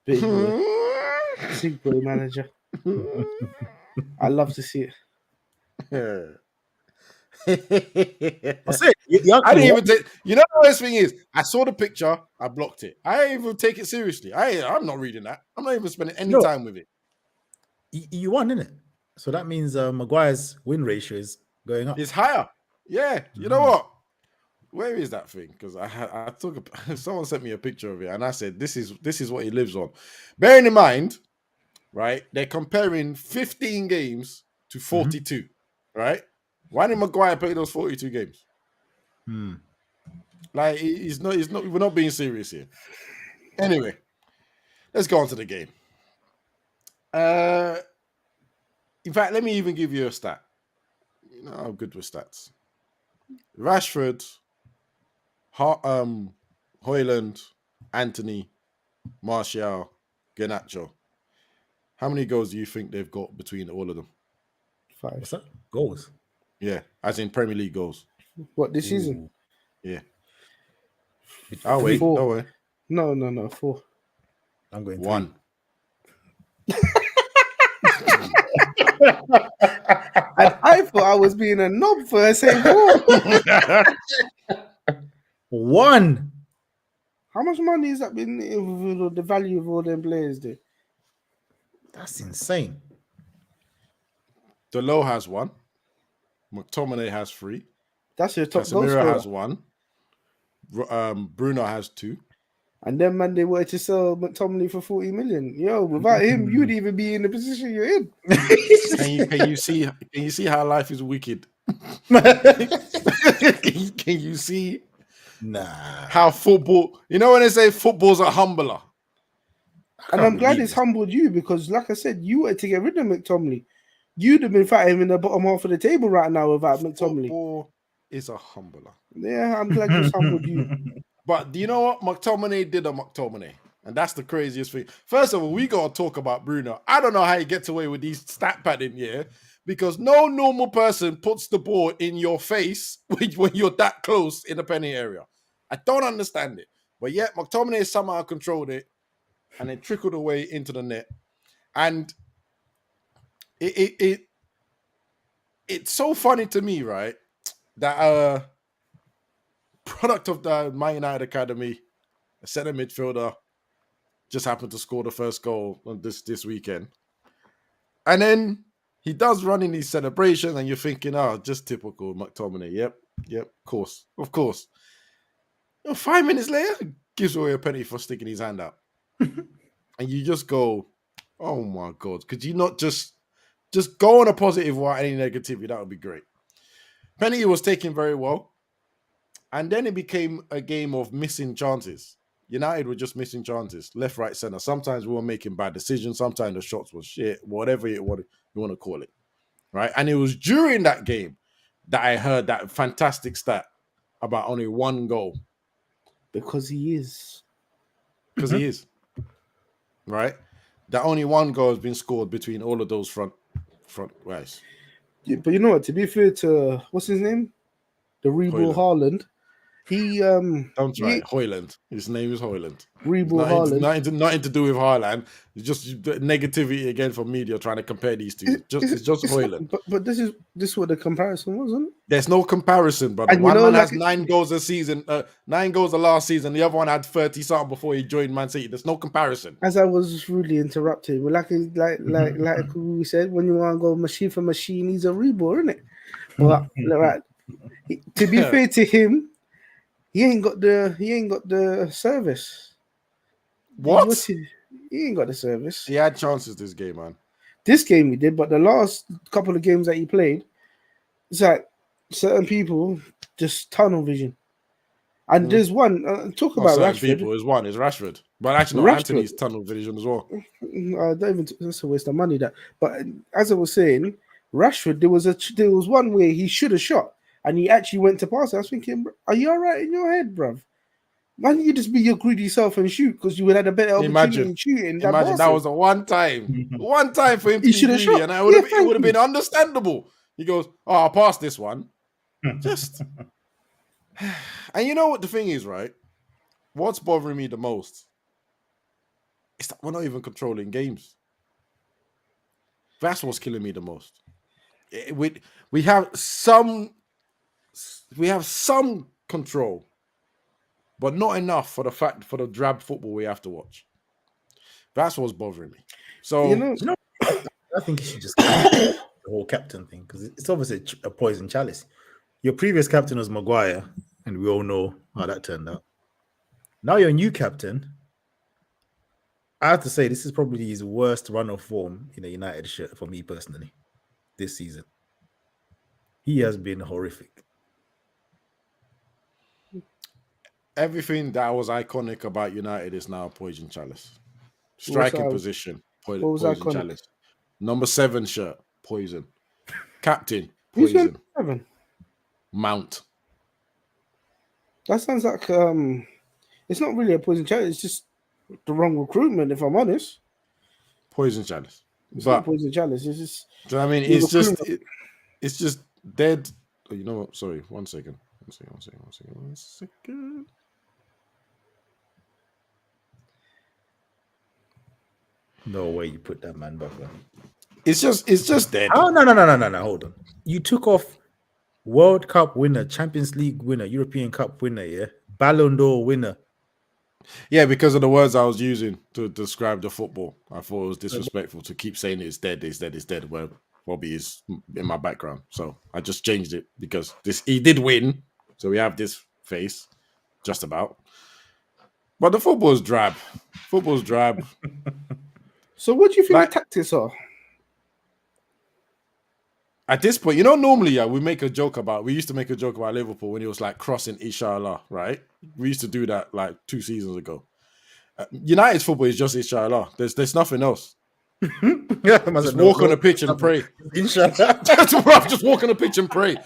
Big boy. Big boy manager. I love to see it. I didn't even take. You know what this thing is? I saw the picture, I blocked it. I didn't even take it seriously. I'm not reading that. I'm not even spending any time with it. You won, innit? So that means Maguire's win ratio is going up. It's higher. Yeah. You know what? Where is that thing? Because I took someone sent me a picture of it, and I said, "This is what he lives on." Bearing in mind, right? They're comparing 15 games to 42. Right? Why didn't Maguire play those 42 games? Like he's not. We're not being serious here. Anyway, let's go on to the game. In fact, let me even give you a stat. You know, I'm good with stats. Rashford, Højlund, Anthony, Martial, Garnacho. How many goals do you think they've got between all of them? 5. What's that? Goals? Yeah, as in Premier League goals. What, this season? Yeah. Oh, wait. 4. Oh, wait. No, 4. I'm going 1. And I thought I was being a knob for saying 4. 1. How much money has that been with the value of all them players there? That's insane. Delo has 1. Mctominay has 3. That's your top goal Casemiro scorer. has 1. Bruno has 2. And then, man, they wanted to sell McTominay for 40 million. Yo, without him, you'd even be in the position you're in. Can you see how life is wicked? Can you see how football? You know when they say football's a humbler. And I'm glad it's humbled you because, like I said, you wanted to get rid of McTominay. You'd have been fighting in the bottom half of the table right now without McTominay. is a humbler. Yeah, I'm glad you humbled you. But do you know what? McTominay did a McTominay. And that's the craziest thing. First of all, we got to talk about Bruno. I don't know how he gets away with these stat padding, yeah? Because no normal person puts the ball in your face when you're that close in the penalty area. I don't understand it. But yet, McTominay somehow controlled it and it trickled away into the net. And it's so funny to me, right? That product of the Man United Academy, a centre midfielder, just happened to score the first goal on this weekend. And then he does run in these celebrations, and you're thinking, oh, just typical McTominay. Yep, of course. 5 minutes later, gives away a penalty for sticking his hand out. And you just go, oh my God, could you not just go on a positive without any negativity? That would be great. Penalty was taken very well. And then it became a game of missing chances. United were just missing chances, left, right, centre. Sometimes we were making bad decisions. Sometimes the shots were shit, whatever you want to call it, right? And it was during that game that I heard that fantastic stat about only one goal. Because he is. Because he is, right? That only one goal has been scored between all of those front guys. Yeah, but you know what? To be fair to, what's his name? The Rebel Haaland. He Don't try it. Højlund. His name is Højlund. Rebel Haaland. Nothing to do with Haaland. It's just negativity again from media trying to compare these two. It's just Højlund. But this is what the comparison wasn't. There's no comparison, brother. And one man has 9 goals a season, 9 goals the last season. The other one had 30 something before he joined Man City. There's no comparison. As I was rudely interrupted, but like we said, when you want to go machine for machine, he's a Rebel, isn't it? But right. To be fair to him, he ain't got the service. What? He ain't got the service. He had chances this game, man. This game he did, but the last couple of games that he played, it's like certain people just tunnel vision. And there's one talk about Rashford. People is one is Rashford, but actually no, Anthony's tunnel vision as well. That's a waste of money. That, but as I was saying, Rashford, there was one where he should have shot. And he actually went to pass. I was thinking, are you all right in your head, bruv? Why don't you just be your greedy self and shoot? Because you would have had a better opportunity in shooting. Imagine that was a one time for him to be greedy, and it would have been understandable. He goes, oh, I'll pass this one. Just. And you know what the thing is, right? What's bothering me the most is that we're not even controlling games. That's what's killing me the most. We have some control, but not enough for the drab football we have to watch. That's what's bothering me. So I think you should just the whole captain thing, because it's obviously a poison chalice. Your previous captain was Maguire, and we all know how that turned out. Now your new captain, I have to say this is probably his worst run of form in a United shirt for me personally this season. He has been horrific. Everything that was iconic about United is now a poison chalice. Striking position, poison chalice. Number 7 shirt, poison. Captain, poison. 7? Mount. That sounds like it's not really a poison chalice. It's just the wrong recruitment, if I'm honest. Poison chalice. It's not poison chalice. It's just. Do you know what I mean? It's just dead. Oh, you know what? Sorry, one second. No way you put that man back on. It's just dead. Oh no! Hold on. You took off World Cup winner, Champions League winner, European Cup winner, yeah, Ballon d'Or winner. Yeah, because of the words I was using to describe the football. I thought it was disrespectful to keep saying it's dead. Well, Bobby is in my background, so I just changed it because he did win, so we have this face, just about. But the football's drab. So what do you think the tactics are? At this point, normally, we used to make a joke about Liverpool when it was like crossing Inshallah, right? We used to do that like 2 seasons ago. United's football is just Inshallah. There's nothing else. Just walk on the pitch and pray. Inshallah. Just walk on the pitch and pray.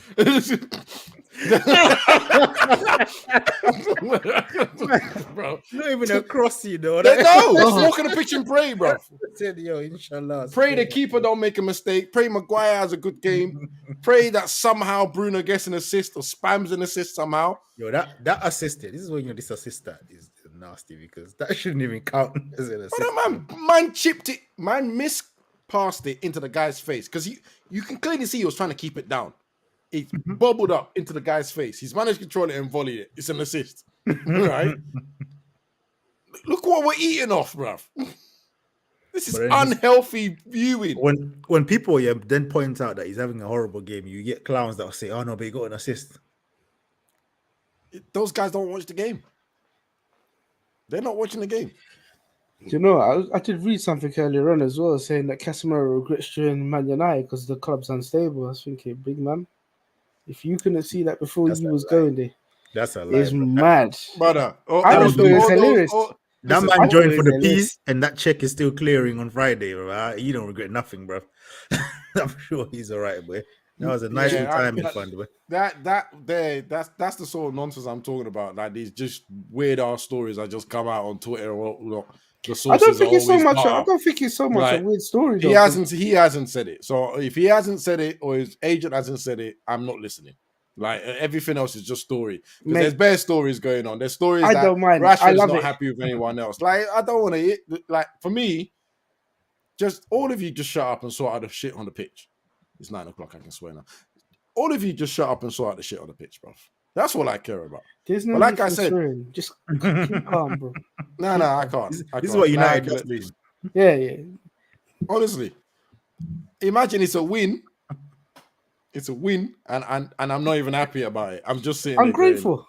Bro, not even a cross, you know. no, it's walk on the pitch and pray, bro. Said, yo, inshallah. Pray the keeper don't make a mistake. Pray Maguire has a good game. Pray that somehow Bruno gets an assist or spams an assist somehow. Yo, that assisted. This is when this assist that is nasty because that shouldn't even count as an assist. But man chipped it, man passed it into the guy's face because you can clearly see he was trying to keep it down. It bubbled up into the guy's face. He's managed to control it and volley it. It's an assist, right? Look what we're eating off, bruv. This is unhealthy viewing. When people then point out that he's having a horrible game, you get clowns that will say, "Oh no, but he got an assist." Those guys don't watch the game. They're not watching the game. Do you know, I did read something earlier on as well, saying that Casemiro regrets joining Man United because the club's unstable. I was thinking, big man, if you couldn't see that before you was going there, that's a lie. It's mad. Brother, I just thought it was hilarious. That man joined for the peace, and that check is still clearing on Friday, bro. You don't regret nothing, bro. I'm sure he's all right, boy. That was a nice time in fun, boy. That's the sort of nonsense I'm talking about. Like these just weird ass stories that just come out on Twitter or the sources. I don't think it's so much a weird story. He hasn't said it. So if he hasn't said it or his agent hasn't said it, I'm not listening. Like everything else is just story. Because there's bare stories going on. There's stories that Rashford's not happy with anyone else. Like I don't want to. Like for me, just all of you just shut up and sort out the shit on the pitch. It's 9 o'clock. I can swear now. All of you just shut up and sort out the shit on the pitch, bro. That's all I care about. There's no like I said, swearing. Just keep calm, bro. No, I can't. This is what United does, please. Yeah. Honestly, imagine it's a win. It's a win, and I'm not even happy about it. I'm just sitting. Ungrateful.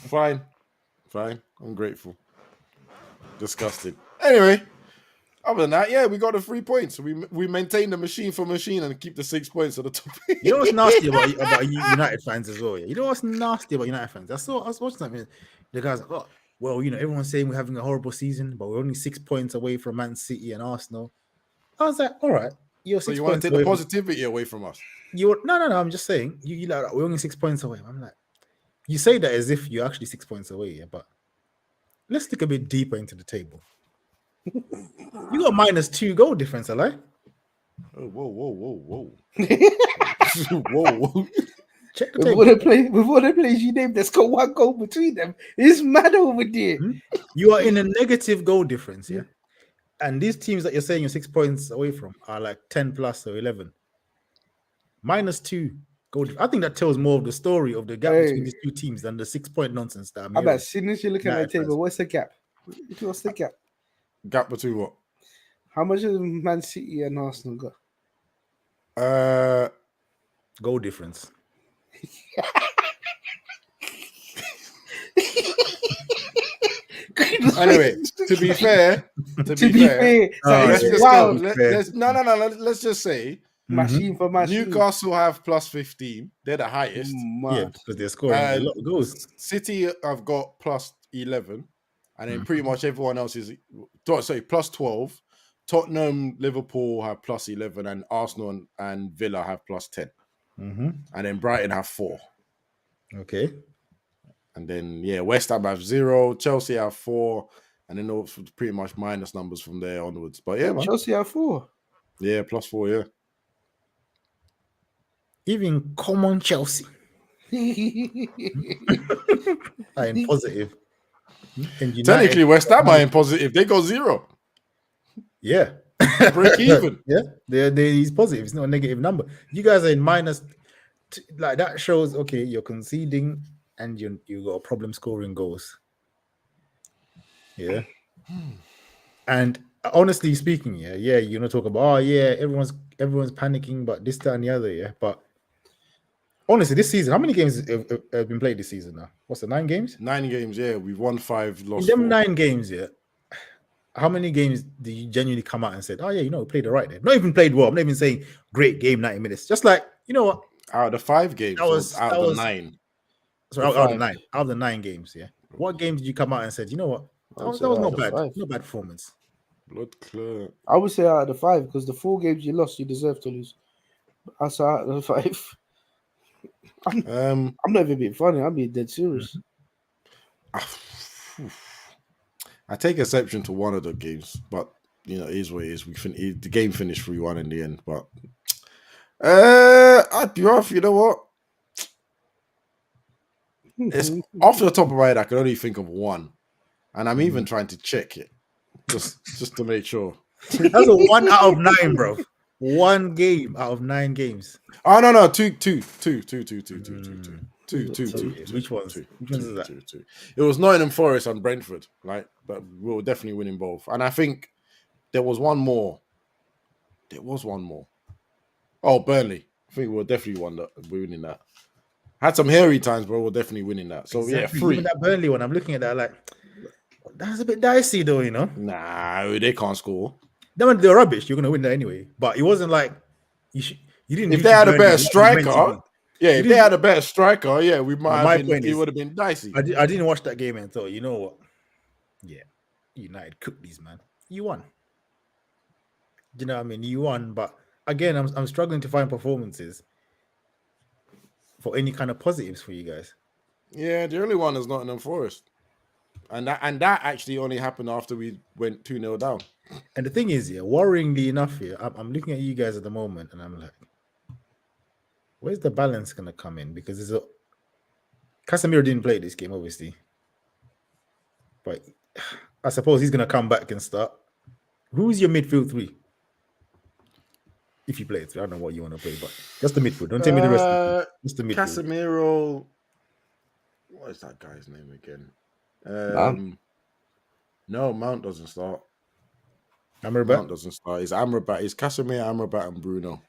Fine. I'm grateful. Disgusted. Anyway, other than that, yeah, we got the 3 points. We maintain the machine for machine and keep the 6 points at the top. You know what's nasty about United fans as well? Yeah? You know what's nasty about United fans? I was watching something. The guys like, well, everyone's saying we're having a horrible season, but we're only 6 points away from Man City and Arsenal. I was like, all right. So you want to take the positivity away from us? No. I'm just saying you like we're only 6 points away. I'm like, you say that as if you're actually 6 points away, yeah. But let's look a bit deeper into the table. You got -2 goal difference, Alai. Oh, whoa! Whoa! Check the table. With all the players you named, there's got 1 goal between them. It's mad over there. You are in a negative goal difference, yeah. And these teams that you're saying you're 6 points away from are like 10 plus or 11. -2 goal. I think that tells more of the story of the gap between these two teams than the 6 point nonsense that I'm hearing. As soon as you look at the table, what's the gap? What's the gap? Gap between what? How much has Man City and Arsenal got? Goal difference. Anyway, to be fair, let's just say machine for machine. Newcastle have +15. They're the highest. Yeah, because they're scoring a lot of goals. City have got +11, and then pretty much everyone else is +12. Tottenham, Liverpool have +11, and Arsenal and Villa have +10. And then Brighton have 4. Okay. And then, West Ham have 0, Chelsea have 4, and then also pretty much minus numbers from there onwards. But yeah, man. Chelsea have 4. Yeah, +4, yeah. Even common Chelsea. I am positive. Technically, West Ham are in positive. They got 0. Yeah. Break even. Yeah, he's positive. It's not a negative number. You guys are in minus. Like that shows, okay, you're conceding and you got a problem scoring goals. Yeah. And honestly speaking, you're not talking about, everyone's panicking, but this, that, and the other, yeah. But honestly, this season, how many games have been played this season now? What's the 9 games? 9 games, yeah. We've won 5, lost 4. In them 9 games, yeah. How many games do you genuinely come out and said, we played all right there? Not even played well. I'm not even saying great game, 90 minutes. Just like, you know what? Out of the 5 games, out of the 9. So out of the 9 games, yeah. What game did you come out and said, you know what? That was not bad. 5. Not bad performance. Blood clear. I would say out of the 5 because the 4 games you lost, you deserve to lose. That's out of the 5. I'm not even being funny. I'm being dead serious. I take exception to one of the games, but it is what it is. The game finished 3-1 in the end, but I'd be off. You know what? It's off the top of my head. I can only think of one, and I'm even trying to check it just to make sure. That's a 1 out of 9, bro. 1 game out of 9 games. Oh no, two. Which ones? Which ones is that? Two. It was Nottingham Forest and Brentford, right? But we were definitely winning both. And I think there was one more. Oh, Burnley. I think we were definitely winning that. Had some hairy times, but we were definitely winning that. So exactly. 3. Even that Burnley one, I'm looking at that like, that's a bit dicey though, you know? Nah, they can't score. They're rubbish. You're gonna win that anyway. But it wasn't like you didn't. If they had a better striker, if they had a better striker, we might have been. It would have been dicey. I didn't watch that game and thought, you know what? Yeah, United cooked these, man. You won. Do you know what I mean? You won, but again, I'm struggling to find performances for any kind of positives for you guys. Yeah, the only one is Nottingham Forest, and that actually only happened after we went 2-0 down. And the thing is, worryingly enough, I'm looking at you guys at the moment, and I'm like, where's the balance gonna come in? Because Casemiro didn't play this game, obviously, but I suppose he's gonna come back and start. Who's your midfield 3? If you play it, I don't know what you want to play, but just the midfield. Don't tell me the rest of it. Just the midfield. Casemiro. What is that guy's name again? No, Mount doesn't start. Amrabat? Mount doesn't start. It's Amrabat. It's Casemiro, Amrabat, and Bruno.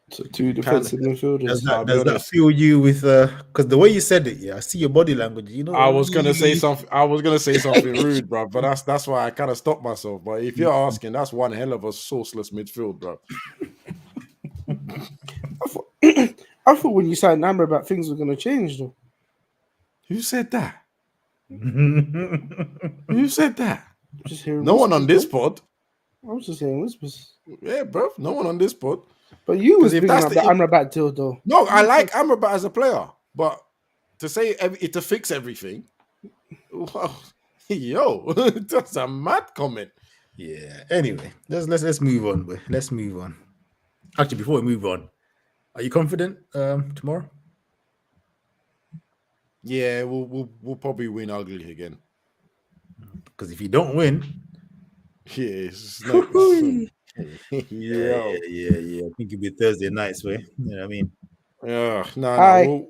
So 2 defensive midfielders. Does that feel you with because the way you said it, I see your body language. You know, I was gonna say something rude, bro. But that's why I kind of stopped myself. But if you're asking, that's one hell of a sourceless midfield, bro. I thought when you signed Amrabat, things were gonna change, though. Who said that? Who said that? Just hearing no one on this pod. I was just hearing whispers. Yeah, bro. No one on this pod. But you was bringing up the Amrabat deal, though. No, I like Amrabat as a player, but to say it to fix everything, well, that's a mad comment. Yeah. Anyway, let's move on, boy. Let's move on. Actually, before we move on, are you confident tomorrow? Yeah, we'll probably win ugly again. Because if you don't win, it's not. Yeah. I think it'll be Thursday nights, way. You know what I mean? Yeah, no.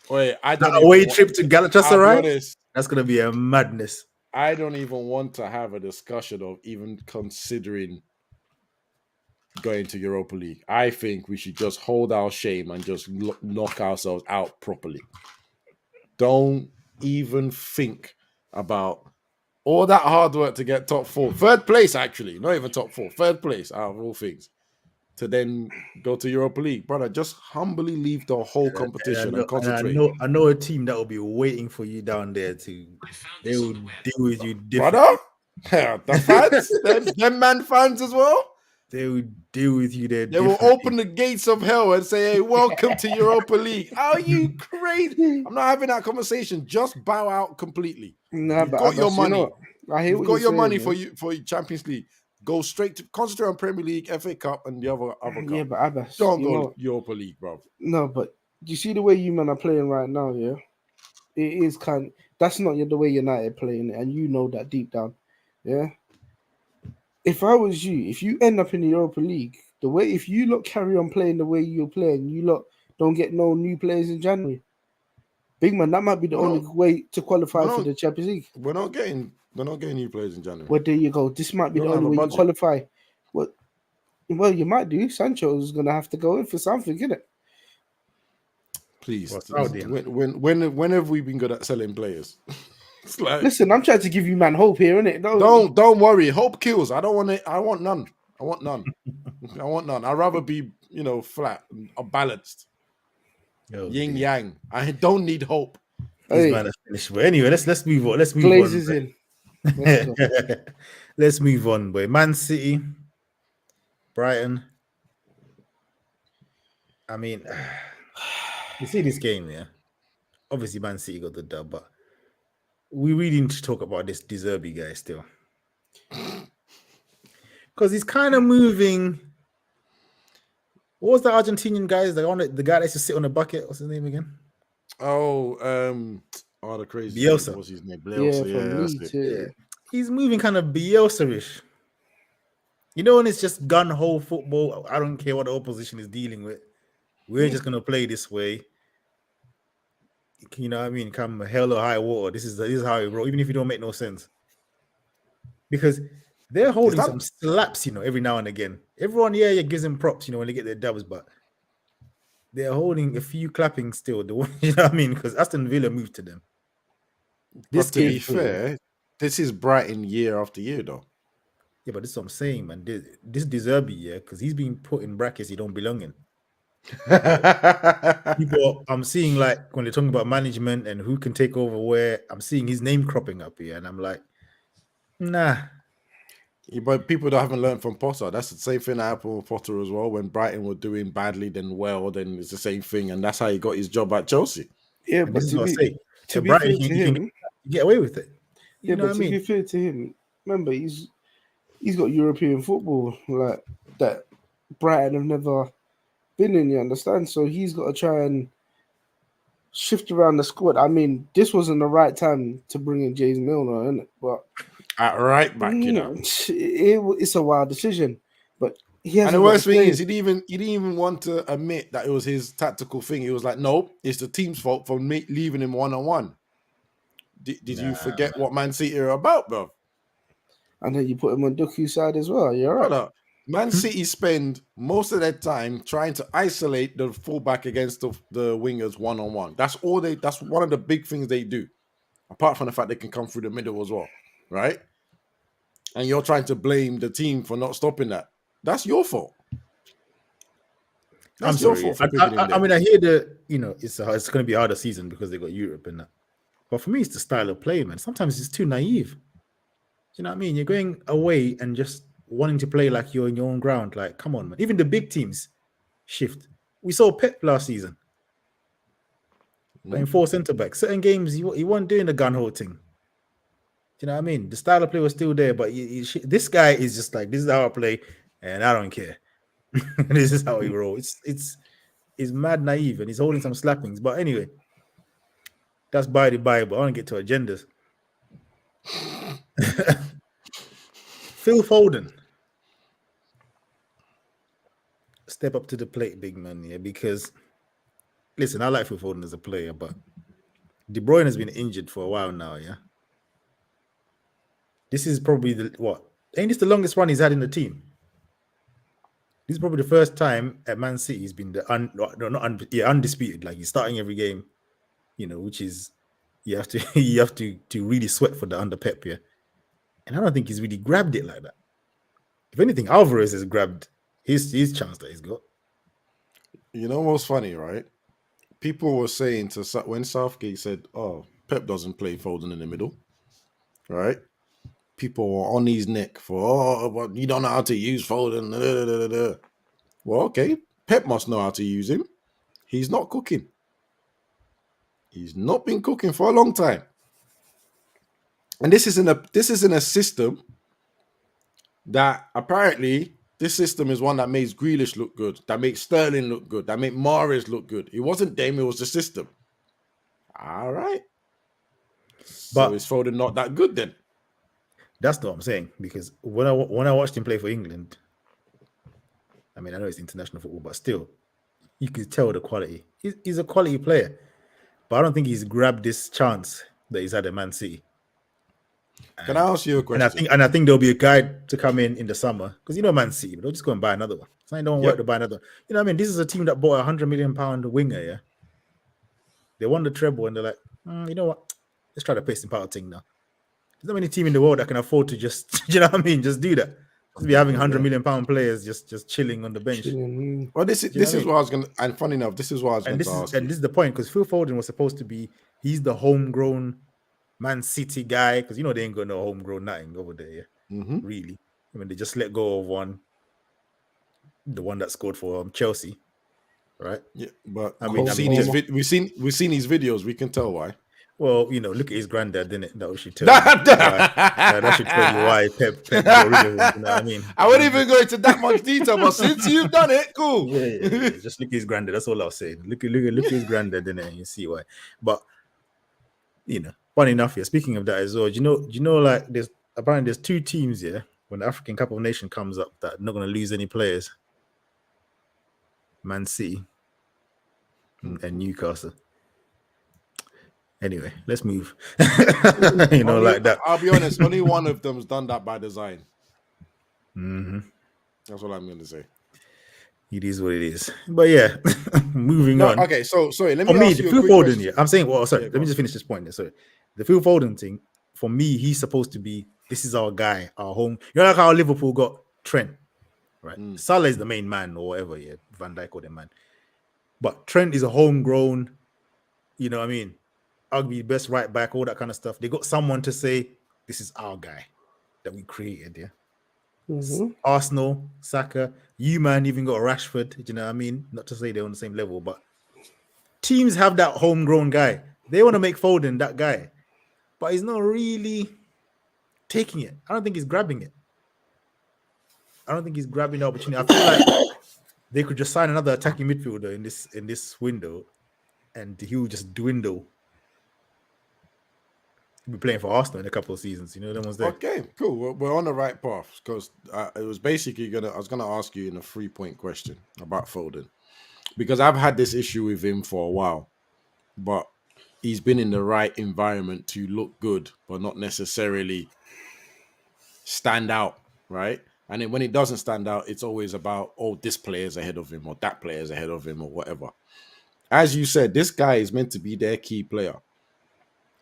Wait, I don't. Away trip to Galatasaray. That's gonna be a madness. I don't even want to have a discussion of even considering going to Europa League. I think we should just hold our shame and just knock ourselves out properly. Don't even think about all that hard work to get top 4. 3rd place, actually. Not even top 4. 3rd place out of all things. To then go to Europa League. Brother, just humbly leave the whole competition and concentrate. I know a team that will be waiting for you down there they will deal with you differently. Brother, the fans, them man fans as well. They will deal with you there. They will open the gates of hell and say, "Hey, welcome to Europa League." Are you crazy? I'm not having that conversation. Just bow out completely. Nah, You've got your money. You've got your money for your Champions League. Go straight to concentrate on Premier League, FA Cup, and the other cup. Yeah, but Abbas, don't go Europa League, bro. No, but you see the way you men are playing right now, yeah? It is that's not the way United playing it, and you know that deep down, yeah? If I was you, if you end up in the Europa League, if you lot carry on playing the way you're playing, you lot don't get no new players in January. Big man, that might be the only way to qualify for the Champions League. We're not getting new players in January. Well, there you go. This might be the only way you qualify. Well, you might do. Sancho's gonna have to go in for something, isn't it? Please. When have we been good at selling players? Listen, I'm trying to give you man hope here, innit? Don't worry. Hope kills. I don't want it. I want none. I want none. I'd rather be, flat or balanced. Yin yang. I don't need hope. This man is finished. But anyway, let's move on. Glazes in. Let's move on, boy. Man City, Brighton. I mean, you see this game, yeah. Obviously, Man City got the dub, but we really need to talk about this De Zerbi guy still, because he's kind of moving. What was the Argentinian guy? The guy that used to sit on the bucket. What's his name again? The crazy Bielsa. What's his name? Bielsa. Yeah. He's moving kind of Bielsa-ish. You know, when it's just gun-ho football, I don't care what the opposition is dealing with. We're just gonna play this way. You know what I mean? Come hell or high water. This is how it rolls, even if you don't make no sense. Because they're holding some slaps, you know, every now and again. Everyone, gives them props, you know, when they get their dubs, but they're holding a few clappings still. You know what I mean? Because Aston Villa moved to them. But to be fair, this is Brighton year after year, though. Yeah, but this is what I'm saying, man. This De Zerbi, yeah, because he's being put in brackets he don't belong in. People, I'm seeing, like, when they're talking about management and who can take over where, I'm seeing his name cropping up here, and I'm like, nah. Yeah, but people that haven't learned from Potter, that's the same thing that happened with Potter as well. When Brighton were doing badly, then it's the same thing, and that's how he got his job at Chelsea. Yeah, And but this is what I say. to be Brighton, fair to he him, can get away with it. You know what I mean? To be fair to him, remember he's got European football like that Brighton have never been in. You understand? So he's got to try and shift around the squad. I mean, this wasn't the right time to bring in James Milner, isn't it? But at right back, you know, it's a wild decision. But he has. And the worst thing is, he didn't even want to admit that it was his tactical thing. He was like, "No, it's the team's fault for me leaving him 1-on-1." Did you forget what Man City are about, bro? And then you put him on Doku's side as well. You're right. Brother, Man City spend most of their time trying to isolate the fullback against the wingers 1-on-1. That's one of the big things they do. Apart from the fact they can come through the middle as well, right? And you're trying to blame the team for not stopping that. That's your fault. That's your fault. I mean, I hear it's going to be a harder season because they got Europe and that. But for me, it's the style of play, man. Sometimes it's too naive. You know what I mean? You're going away and just wanting to play like you're in your own ground. Like, come on, man. Even the big teams shift. We saw Pep last season playing 4 centre backs. Certain games, he wasn't doing the gun-ho thing. You know what I mean? The style of play was still there, but this guy is just like, this is how I play, and I don't care. This is how he rolls. It's mad naive, and he's holding some slappings. But anyway, that's by the by. But I want to get to agendas. Phil Foden, step up to the plate, big man. Yeah, because listen, I like Phil Foden as a player, but De Bruyne has been injured for a while now. Yeah. This is probably ain't this the longest run he's had in the team? This is probably the first time at Man City he's been undisputed. Like, he's starting every game, you know, which is you have to really sweat for the under Pep here. And I don't think he's really grabbed it like that. If anything, Alvarez has grabbed his chance that he's got. You know what's funny, right? People were saying when Southgate said, "Oh, Pep doesn't play Foden in the middle," right? People were on his neck for, but you don't know how to use Foden. Well, okay, Pep must know how to use him. He's not cooking. He's not been cooking for a long time. And this is in a system that apparently this system is one that makes Grealish look good, that makes Sterling look good, that makes Mahrez look good. It wasn't them, it was the system. All right. So is Foden not that good then? That's what I'm saying, because when I watched him play for England, I mean, I know it's international football, but still, you could tell the quality. He's a quality player, but I don't think he's grabbed this chance that he's had at Man City. Can I ask you a question? And I think there'll be a guy to come in the summer, because Man City, but they'll just go and buy another one. So I don't work to buy another. You know what I mean? This is a team that bought £100 million winger. Yeah, they won the treble, and they're like, you know what? Let's try the pacing power thing now. There's not many team in the world that can afford to just, you know what I mean? Just do that. Just be having £100 million players just chilling on the bench. Well, this is what I was going to, and funny enough, this is what I was going to ask. And this is the point, because Phil Foden was supposed to be, he's the homegrown Man City guy, because they ain't got no homegrown nothing over there. Yeah, really. I mean, they just let go of the one that scored for Chelsea, right? Yeah, but I mean, we've seen his videos. We can tell why. Well, look at his granddad, didn't it? That should tell you why. That should tell you why Pep got rid of him. You know what I mean? I wouldn't even go into that much detail, but since you've done it, cool. Yeah. Just look at his granddad. That's all I was saying. Look at his granddad, didn't it? And you see why. But funny enough, here. Speaking of that as well, do you know, like there's 2 teams here when the African Cup of Nations comes up that are not going to lose any players. Man City and Newcastle. Anyway, let's move. Like that. I'll be honest, only one of them's done that by design. That's what I'm going to say. It is what it is. But yeah, moving on. Okay, so sorry, let me ask you a quick Phil Foden, question. yeah. I'm saying, let me just finish this point there. Sorry. The Phil Foden thing, for me, he's supposed to be, this is our guy, our home. Like how Liverpool got Trent, right? Salah is the main man or whatever, yeah. Van Dijk or the man. But Trent is a homegrown, you know what I mean? Arguably best right back, all that kind of stuff. They got someone to say, this is our guy that we created, yeah. Arsenal, Saka, you man even got Rashford, you know what I mean? Not to say they're on the same level, but teams have that homegrown guy. They want to make Foden that guy, but he's not really taking it. I don't think he's grabbing it. I don't think he's grabbing the opportunity. I feel like they could just sign another attacking midfielder in this window, and he will just dwindle. He'll be playing for Arsenal in a couple of seasons. Them ones there. Okay, cool. We're on the right path because it was basically I was gonna ask you in a 3-point question about Foden because I've had this issue with him for a while, but he's been in the right environment to look good, but not necessarily stand out, right? And then when it doesn't stand out, it's always about, this player's ahead of him or that player's ahead of him or whatever. As you said, this guy is meant to be their key player.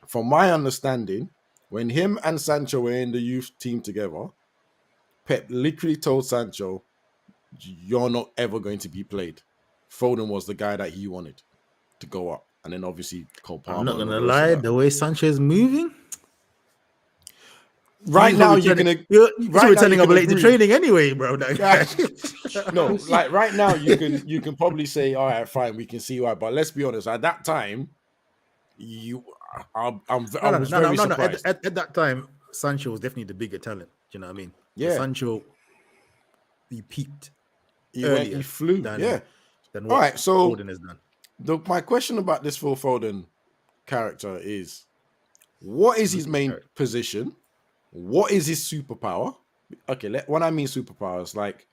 From my understanding, when him and Sancho were in the youth team together, Pep literally told Sancho, you're not ever going to be played. Foden was the guy that he wanted to go up. And then obviously Cole Palmer. I'm not going to lie, the way Sancho is moving. Right now, you're turning up late to training anyway, bro. No, like right now, you can probably say, all right, fine, we can see why. But let's be honest, at that time, I was very surprised. At that time, Sancho was definitely the bigger talent. Do you know what I mean? Yeah. Sancho, he peaked. He flew. Than what all right, so Foden has done. My question about this Phil Foden character is, what is his main position? What is his superpower? Okay, when I mean superpower, it's like,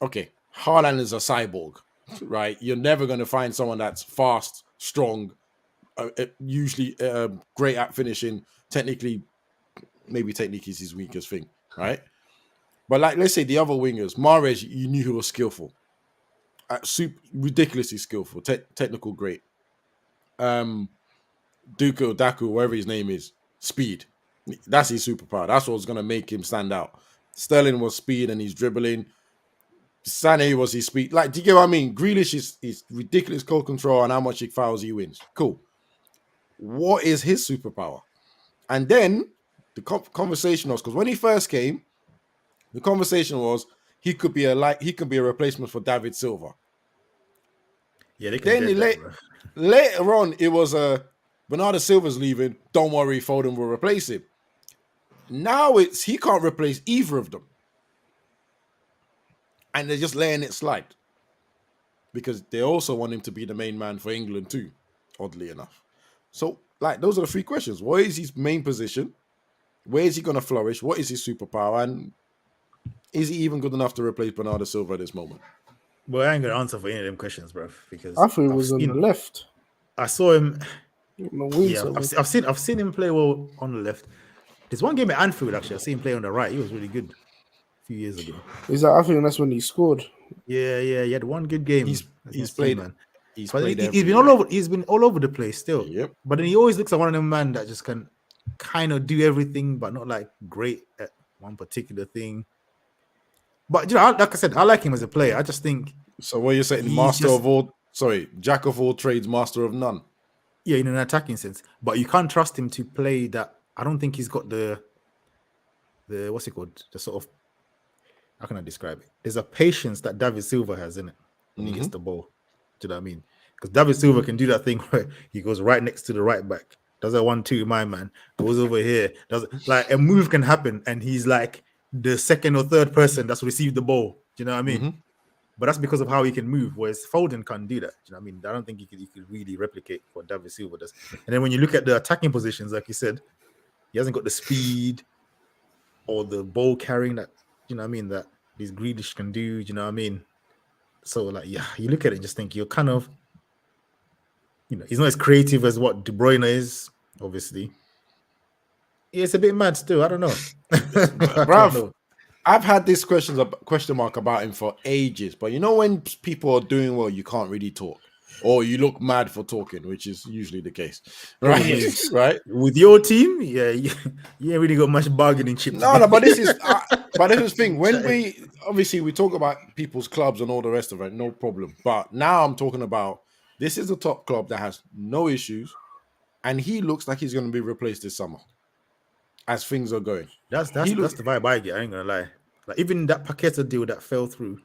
okay, Haaland is a cyborg, right? You're never going to find someone that's fast, strong, usually great at finishing. Technically, maybe technique is his weakest thing, right? But like, let's say the other wingers, Mahrez, you knew he was skillful, ridiculously skillful, technical great. Daku, whatever his name is, speed. That's his superpower. That's what's going to make him stand out. Sterling was speed and he's dribbling. Sané was his speed. Like, do you get what I mean? Grealish is ridiculous goal control and how much he fouls, he wins. Cool. What is his superpower? And then the conversation was, because when he first came, the conversation was he could be a replacement for David Silva. Yeah, they can. Later on, it was Bernardo Silva's leaving. Don't worry, Foden will replace him. Now he can't replace either of them. And they're just letting it slide. Because they also want him to be the main man for England too, oddly enough. So, like, those are the 3 questions. What is his main position? Where is he going to flourish? What is his superpower? And is he even good enough to replace Bernardo Silva at this moment? Well, I ain't going to answer for any of them questions, bro. Because I thought he was on the left. I saw him. Yeah, I've seen him play well on the left. There's one game at Anfield, actually. I seen him play on the right. He was really good a few years ago. I think that's when he scored. Yeah. He had one good game. He's played, man. He's been all over. He's been all over the place still. Yep. But then he always looks like one of them man that just can kind of do everything, but not like great at one particular thing. But like I said, I like him as a player. I just think. So what you're saying, jack of all trades, master of none. in an attacking sense, but you can't trust him to play that. I don't think he's got the what's it called? The sort of, how can I describe it? There's a patience that David Silva has in it when he gets the ball. Do you know what I mean? Because David Silva can do that thing where he goes right next to the right back, does a 1-2, my man, goes over here, does like a move can happen, and he's like the second or third person that's received the ball. Do you know what I mean? But that's because of how he can move, whereas Foden can't do that. Do you know what I mean? I don't think he could really replicate what David Silva does. And then when you look at the attacking positions, like you said, he hasn't got the speed or the ball carrying that, you know what I mean, that these Grealish can do, you know what I mean? So, like, yeah, you look at it and just think you're kind of, he's not as creative as what De Bruyne is, obviously. Yeah, it's a bit mad still. I don't know. Bruv, I've had this question mark about him for ages, but you know when people are doing well, you can't really talk. Or you look mad for talking, which is usually the case, right? Right? With your team, yeah, you ain't really got much bargaining chip. No, but this is the thing. When we talk about people's clubs and all the rest of it, no problem. But now I'm talking about this is a top club that has no issues, and he looks like he's going to be replaced this summer as things are going. That's the vibe I get. I ain't gonna lie. Like even that Paqueta deal that fell through.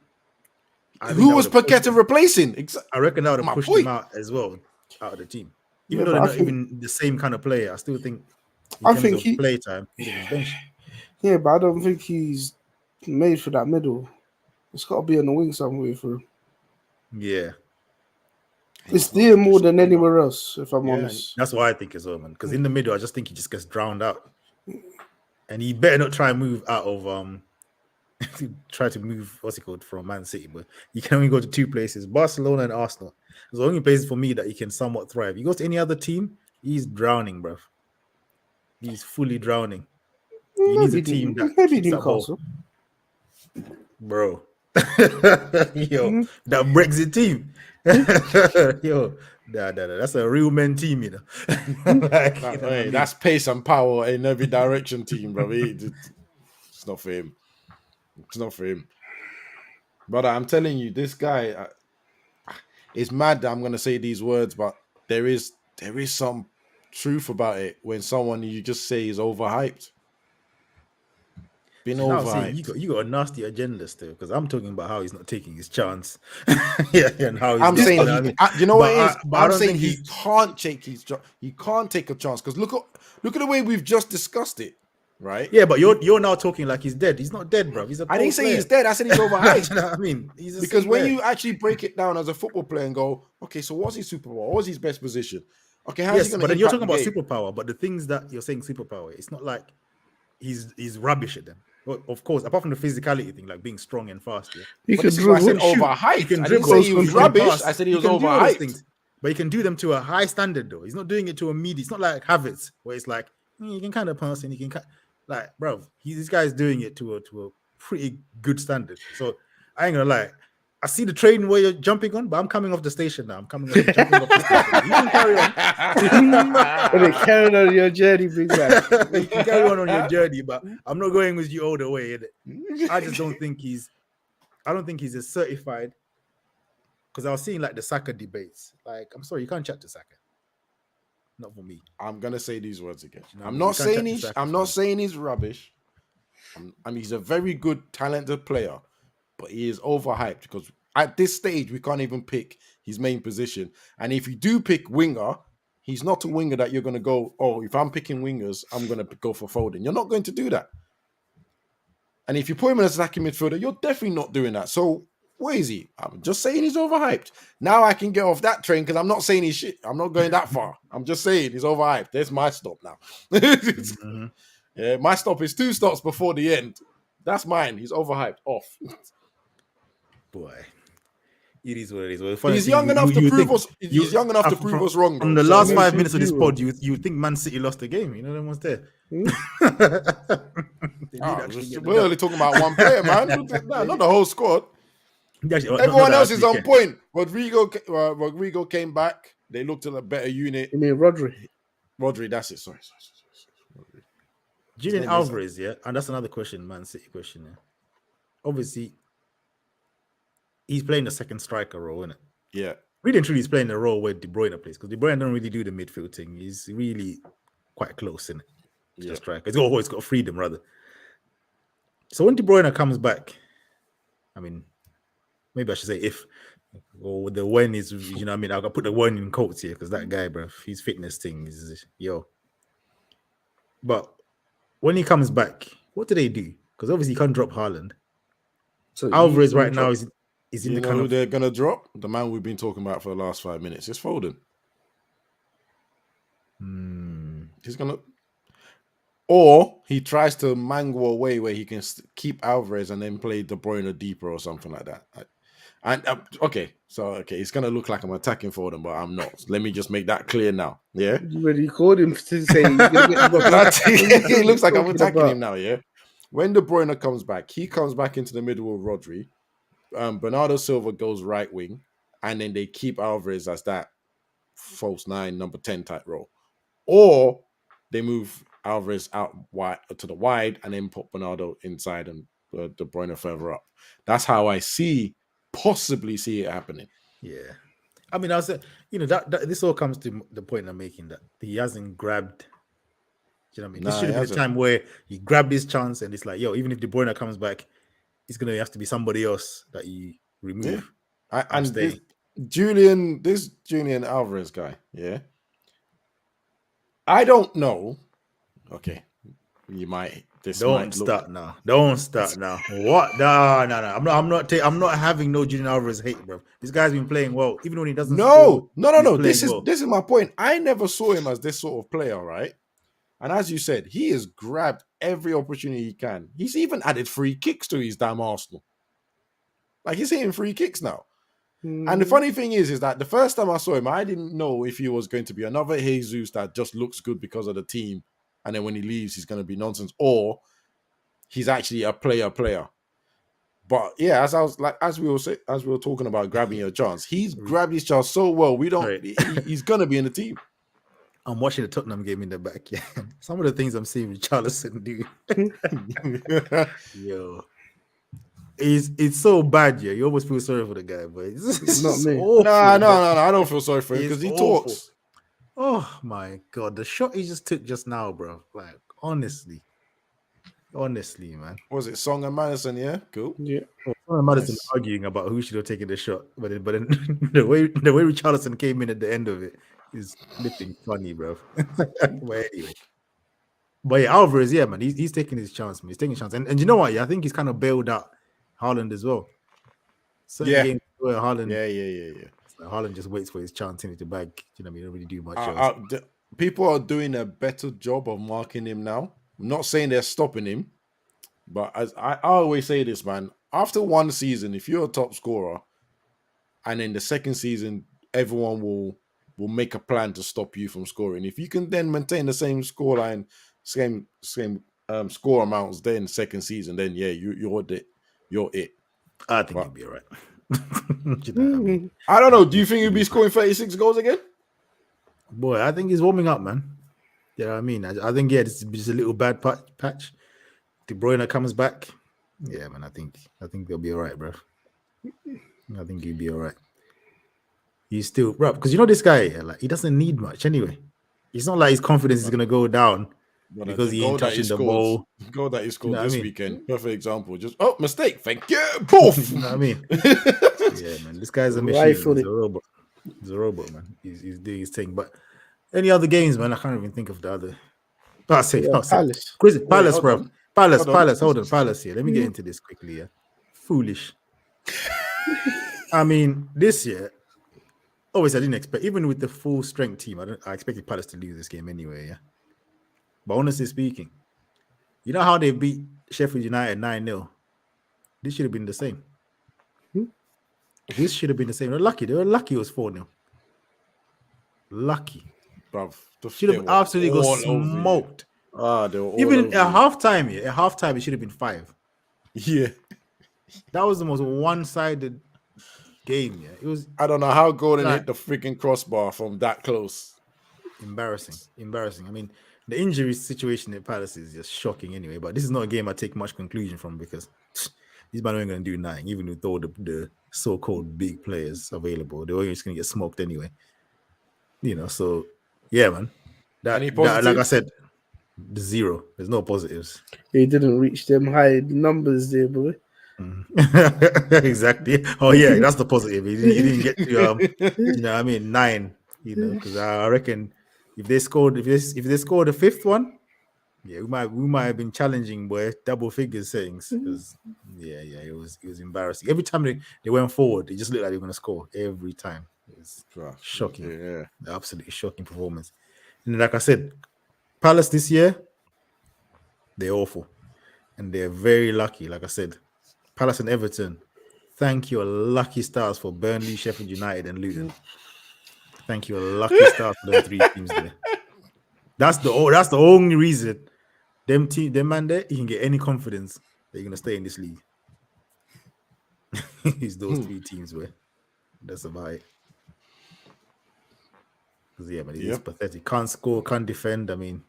Who was Paqueta replacing? I reckon that would have pushed him out as well, out of the team. Even though they're not even the same kind of player, I still think in terms of play time, he's bench. Yeah, but I don't think he's made for that middle. It's got to be on the wing somewhere through. Yeah. It's there more than anywhere else, if I'm honest. That's why I think as well, man. Because in the middle, I just think he just gets drowned out. And he better not try and move out of try to move, what's it called, from Man City, but you can only go to two places, Barcelona and Arsenal. It's the only places for me that he can somewhat thrive. He goes to any other team, he's drowning, bro. He's fully drowning. He needs a team that maybe Newcastle, bro. Yo, that Brexit team. Yo, that's a real men team, you know. That's pace and power in every direction team, bro. It's not for him. It's not for him. But I'm telling you, this guy it's mad that I'm going to say these words, but there is some truth about it when someone you just say is overhyped. Been overhyped. You got a nasty agenda still, because I'm talking about how he's not taking his chance. And how I'm saying, you know what it is? I'm saying he can't take he can't take a chance, because look at the way we've just discussed it. Right? Yeah, but you're now talking like he's dead. He's not dead, bro. I didn't say he's dead. I said he's overhyped. You know what I mean? Because when you actually break it down as a football player and go, okay, so what's his superpower? What's his best position? Okay, how's he going to? But then you're talking about superpower. But the things that you're saying superpower, it's not like he's rubbish at them. Well, of course, apart from the physicality thing, like being strong and fast. Yeah. But this is why I said overhyped. I didn't say he was rubbish. I said he was overhyped. But he can do them to a high standard, though. He's not doing it to a medium. It's not like Havertz, where it's like you can kind of pass and you can like, bro, this guy's doing it to a pretty good standard. So I ain't gonna lie. I see the train where you're jumping on, but I'm coming off the station now. Jumping off the station. You can carry on. Carry on your journey, big man. You can carry on your journey, but I'm not going with you all the way. I just don't think I don't think he's as certified. Because I was seeing like the Saka debates. Like, I'm sorry, you can't chat to Saka. Not for me. I'm gonna say these words again. I'm not saying he's rubbish. He's a very good, talented player, but he is overhyped because at this stage we can't even pick his main position. And if you do pick winger, he's not a winger that you're gonna go, oh, if I'm picking wingers, I'm gonna go for Foden. You're not going to do that. And if you put him as an attacking midfielder, you're definitely not doing that. So where is he? I'm just saying he's overhyped. Now I can get off that train because I'm not saying he's shit. I'm not going that far. I'm just saying he's overhyped. There's my stop now. Yeah, my stop is 2 stops before the end. That's mine. He's overhyped. Off. Boy, it is what it is. Well, he's young enough to prove us. He's young enough to prove us wrong. From the last 5 minutes of this pod, you think Man City lost the game? You know them ones there. We're only talking about one player, man. Not the whole squad. Everyone else is on point. Rodrigo came back. They looked at a better unit. You mean Rodri, that's it. Sorry. Julian Alvarez, yeah? And that's another question, Man City question. Yeah? Obviously, he's playing the second striker role, isn't it? Yeah. really and truly he's playing the role where De Bruyne plays, because De Bruyne don't really do the midfield thing. He's really quite close in it. Yeah. Striker. He's got freedom rather. So when De Bruyne comes back, I mean, maybe I should say if, or the when is, you know what I mean? I'll put the when in quotes here because that guy, bro, his fitness thing is, yo. But when he comes back, what do they do? Because obviously you can't drop Haaland. So Alvarez right now is in the kind of... they're going to drop? The man we've been talking about for the last 5 minutes. It's Foden. He's going to... Or he tries to mangle a way where he can keep Alvarez and then play De Bruyne deeper or something like that. It's going to look like I'm attacking Foden, but I'm not. Let me just make that clear now. Yeah? You already called him to say he's going to get it looks like I'm attacking him now, yeah? When De Bruyne comes back, he comes back into the middle with Rodri. Bernardo Silva goes right wing, and then they keep Alvarez as that false 9, number 10 type role. Or they move Alvarez out wide to the wide and then put Bernardo inside and De Bruyne further up. That's how I possibly see it happening. Yeah. I mean, I was, you know, that this all comes to the point I'm making, that he hasn't grabbed. You know what I mean? This should have been a time where he grabbed his chance and it's like, yo, even if De Bruyne comes back, it's going to have to be somebody else that you remove. Yeah. And this Julian Alvarez guy, yeah. I don't know. Okay. You might. Don't start now. What? No. I'm not having no Julian Alvarez hate, bro. This guy's been playing well, even when he doesn't. No. This is my point. I never saw him as this sort of player, right? And as you said, he has grabbed every opportunity he can. He's even added free kicks to his damn Arsenal. Like, he's hitting free kicks now. And the funny thing is that the first time I saw him, I didn't know if he was going to be another Jesus that just looks good because of the team, and then when he leaves, he's going to be nonsense, or he's actually a player. But yeah, as we were talking about grabbing your chance, he's grabbed his chance so well. He's going to be in the team. I'm watching the Tottenham game in the back. Yeah, some of the things I'm seeing Richarlison do. Yo. It's so bad, yeah. You almost feel sorry for the guy, but it's not me. No, I don't feel sorry for him because he talks. Oh my god, the shot he just took just now, bro. Like, honestly, man. Was it Song and Madison? Yeah, cool. Yeah, Song and Madison arguing about who should have taken the shot, but then the way Richarlison came in at the end of it is flipping funny, bro. But yeah, Alvarez, yeah, man, he's taking his chance, man. He's taking a chance, and you know what? Yeah, I think he's kind of bailed out Haaland as well. Games where Haaland, yeah. So Haaland just waits for his chance to bag. You know, what I mean, he don't really do much. People are doing a better job of marking him now. I'm not saying they're stopping him, but as I always say this, man. After one season, if you're a top scorer, and in the second season, everyone will make a plan to stop you from scoring. If you can then maintain the same scoreline, same score amounts, then second season, then yeah, you're it. I think you'll be all right. You know what I mean? I don't know. Do you think he'll be scoring 36 goals again? Boy, I think he's warming up, man. You know what I mean? I think, yeah, this is just a little bad patch. De Bruyne comes back. Yeah, man, I think they'll be all right, bro. I think he'll be all right. He's still, bro, because you know this guy, like, he doesn't need much anyway. It's not like his confidence is going to go down because he ain't touching the ball. The goal that he scored this weekend, perfect example. Just, mistake, thank you, poof. You know what I mean? Yeah, man, this guy's a machine. He's a robot. He's a robot, man. He's doing his thing. But any other games, man, I can't even think of the other. Palace. Palace, bro. Palace. Hold on, Palace here. Let me get into this quickly. Yeah, foolish. I mean, this year, obviously, I didn't expect, even with the full strength team, I expected Palace to lose this game anyway. Yeah, but honestly speaking, you know how they beat Sheffield United 9-0? This should have been the same. This should have been the same. They were lucky it was 4-0. Lucky. Bruv, should have absolutely got smoked. They were all even at halftime, it should have been 5. Yeah. That was the most one-sided game, yeah. It was. I don't know how Gordon hit the freaking crossbar from that close. Embarrassing. I mean, the injury situation at Palace is just shocking anyway, but this is not a game I take much conclusion from because these men ain't going to do nothing, even with all the so-called big players available. They're just going to get smoked anyway. So yeah, man. That like I said, zero. There's no positives. He didn't reach them high numbers there, boy. Exactly. Oh yeah, that's the positive. He didn't get to 9. Because I reckon if they scored a fifth one, yeah, we might have been challenging boy double figures settings. Because it was embarrassing. Every time they went forward, it just looked like they were gonna score every time. It was shocking. Yeah, absolutely shocking performance. And like I said, Palace this year, they're awful, and they're very lucky. Like I said, Palace and Everton, thank your lucky stars for Burnley, Sheffield United, and Luton. Thank you, lucky stars for them 3 teams there. That's the only reason them man there, you can get any confidence that you're gonna stay in this league. It's those 3 teams where that's about it. But it's pathetic. Can't score, can't defend. I mean,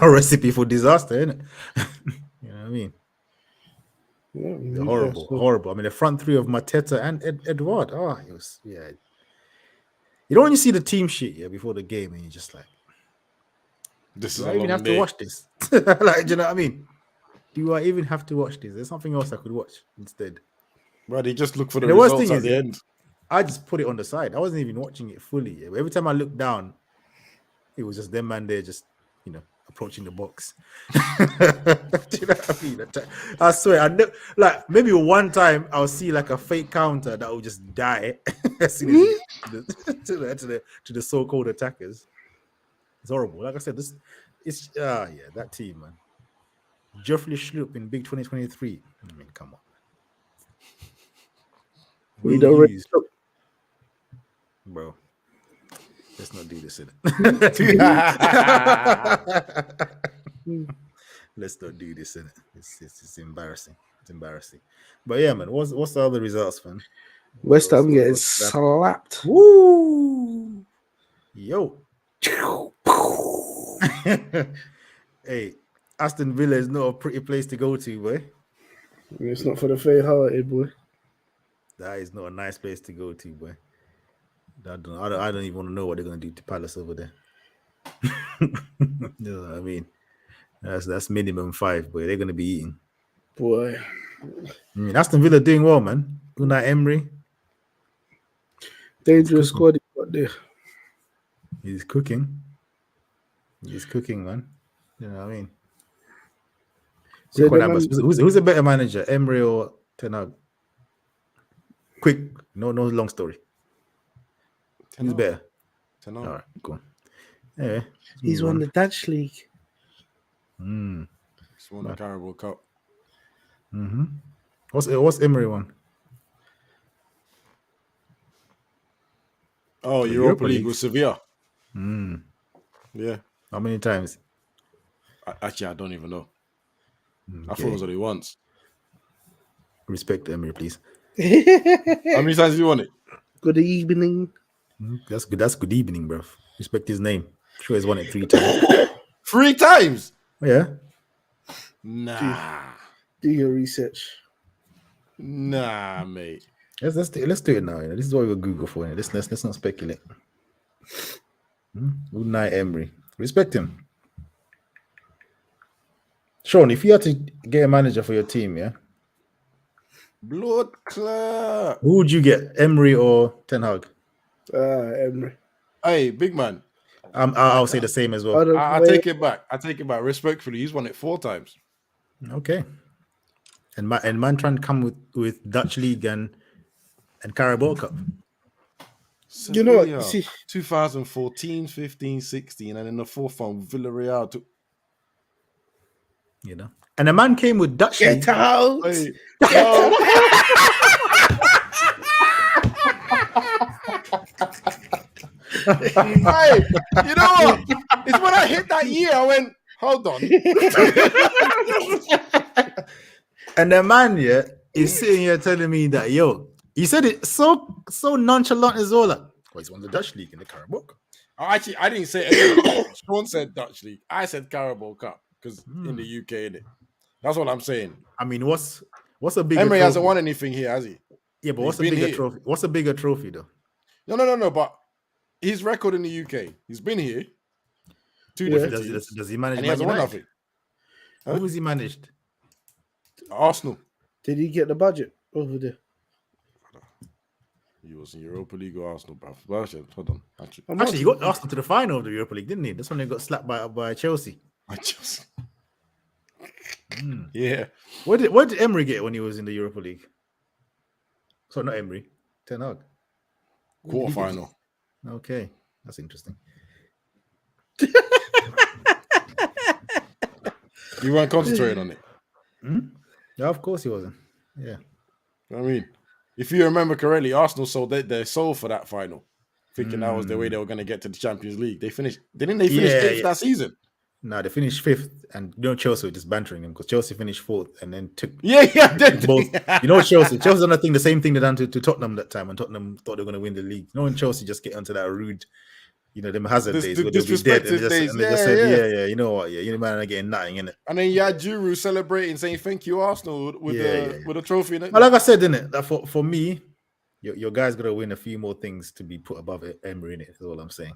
a recipe for disaster, isn't it? You know what I mean? Yeah, horrible. I mean, the front 3 of Mateta and Edouard. Oh, it was You know when you see the team sheet before the game and you're just like, do I even have to watch this? Like, do you know what I mean? Do I even have to watch this? There's something else I could watch instead. Well, they just look for the results at the end. I just put it on the side. I wasn't even watching it fully. Every time I looked down, it was just them man there just, approaching the box. Do you know what I mean? I swear, maybe one time I'll see like a fake counter that will just die as soon as to the so-called attackers. It's horrible. Like I said, that team, man. Geoffrey Schlupp in Big 2023. I mean, come on. We don't really bro. Let's not do this, innit? Let's not do this, innit? It's embarrassing. It's embarrassing. But yeah, man, what's the other results, man? West Ham getting slapped. Woo! Yo. Hey, Aston Villa is not a pretty place to go to, boy. It's not for the faint-hearted, boy. That is not a nice place to go to, boy. I don't even want to know what they're going to do to Palace over there. You know what I mean? That's minimum 5, boy. They're going to be eating. Boy. I mean, Aston Villa doing well, man. Unai Emery. Dangerous squad he got there. He's cooking. He's cooking, man. You know what I mean? So who's a better manager, Emery or Ten Hag? Quick, no long story. Who's better? Ten Hag. All right, cool. Anyway, he's won the Dutch league. He's won the Carabao Cup. Mm-hmm. What's Emery won? Oh, Europa League with Sevilla. Yeah. How many times? Actually, I don't even know. Okay. I thought it was only once. Respect Emery, please. How many times have you won it? Good evening. That's good. That's good evening, bro. Respect his name. Sure, he's won it 3 times. 3 times? Yeah. Nah. Do your research. Nah, mate. Let's do it now. This is what we'll Google for. Let's not speculate. Unai Emery. Respect him. Sean, if you had to get a manager for your team, yeah? Blood clot. Who would you get, Emery or Ten Hag? Emery. Hey, big man. I'll say the same as well. I take it back. Respectfully, he's won it 4 times. Okay. And man trying to come with Dutch League and Carabao Cup. You know what? You see, 2014, 15, 16, and then the 4th one, Villarreal. You know, and the man came with Dutch League. Get out! Hey. Hey, you know what? It's when I hit that year, I went, hold on. And the man, is sitting here telling me that, he said it so nonchalant as well. Like, he's won the Dutch League in the Carabao Cup. Actually, I didn't say anything. Sean said Dutch League. I said Carabao Cup because in the UK, innit? That's what I'm saying. I mean, what's a bigger Emery trophy? hasn't won anything here, has he? Yeah, but what's a bigger trophy? What's a bigger trophy though? No. But his record in the UK, he's been here 2 different teams. Does he manage? And he hasn't won nothing. Huh? Who has he managed? Arsenal. Did he get the budget over there? He was in Europa League or Arsenal, bruv. Well, hold on. Actually, he got Arsenal to the final of the Europa League, didn't he? That's when they got slapped by Chelsea. Yeah. What did Emery get when he was in the Europa League? So not Emery, Ten Hag. Quarterfinal. Okay, that's interesting. You weren't concentrating on it. Yeah, of course he wasn't. Yeah. I mean, if you remember correctly, Arsenal sold their soul for that final, thinking that was the way they were going to get to the Champions League. Didn't they finish 8th that season? No, they finished 5th, and Chelsea were just bantering them because Chelsea finished 4th and then took both. Chelsea done the same thing they done to Tottenham that time, and Tottenham thought they were going to win the league. When Chelsea just get onto that rude, them hazard days where they'll be dead, and they just said, you know what, you man are getting nothing in it. And then you had Giroud celebrating, saying thank you Arsenal with the trophy. Well, like I said, didn't it? For me, your guy's got to win a few more things to be put above Emery in it. Is all I'm saying.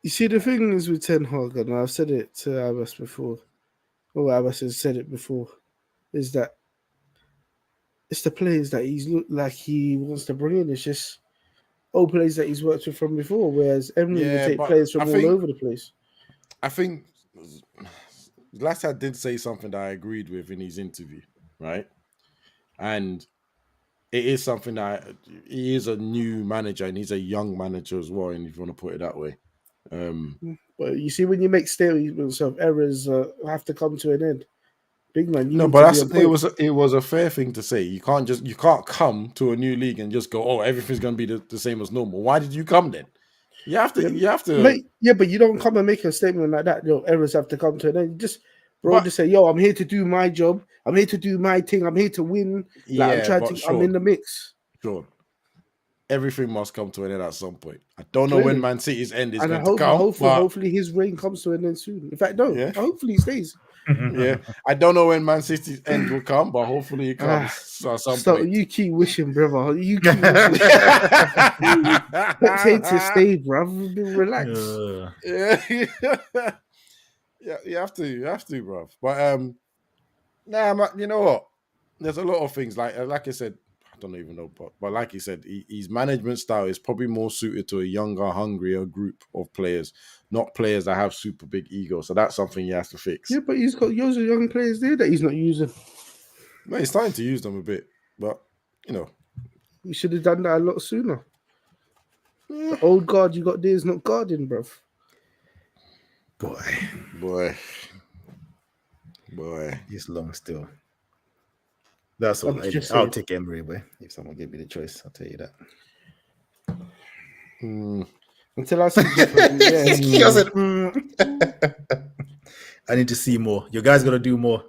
You see, the thing is with Ten Hag, and I've said it to Abbas before, or Abbas has said it before, is that it's the players that he's looked like he wants to bring in. It's just old players that he's worked with from before, whereas Emery will take players from all over the place. I think Lassad did say something that I agreed with in his interview, right? And it is something that he is a new manager and he's a young manager as well, and if you want to put it that way. But you see, when you make statements of errors, have to come to an end. Big man, it was a fair thing to say. You can't come to a new league and just go, oh, everything's going to be the same as normal. Why did you come then? You have to. But you don't come and make a statement like that. Errors have to come to an end. Just say, yo, I'm here to do my job. I'm here to do my thing. I'm here to win. I'm in the mix. Sure. Everything must come to an end at some point. I don't know when Man City's end is going to come. Hopefully his reign comes to an end soon. In fact, hopefully he stays. Yeah, I don't know when Man City's end will come, but hopefully it comes at some point. You keep wishing, brother. You keep wishing. To stay, brother. Relax. Yeah, you have to, bro. But you know what? There's a lot of things like I said. I don't even know, but like he said, his management style is probably more suited to a younger, hungrier group of players, not players that have super big egos. So that's something he has to fix. Yeah, but he's got loads of young players there that he's not using. No, he's starting to use them a bit, but he should have done that a lot sooner. The old guard you got there is not guarding, bruv. Boy, he's long still. That's all. I'll take Emery, boy. If someone gave me the choice, I'll tell you that. Until I see different, I need to see more. Your guy's got to do more.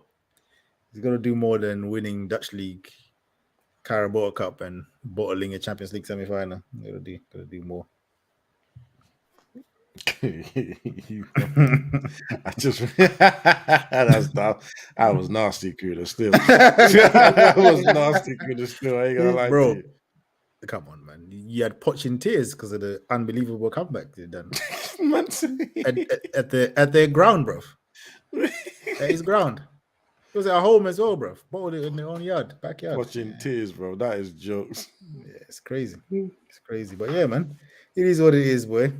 He's got to do more than winning Dutch League, Carabao Cup, and bottling a Champions League semi-final. Got to do more. That was nasty, Kuda. Still, that was nasty, Kuda. Still, I ain't gonna lie, bro. To you. Come on, man. You had Poch in tears because of the unbelievable comeback they done at their ground, bro. At his ground. It was at home as well, bro. Bottled it in their own backyard. Poch in tears, bro. That is jokes. Yeah, it's crazy. It's crazy, but yeah, man. It is what it is, boy.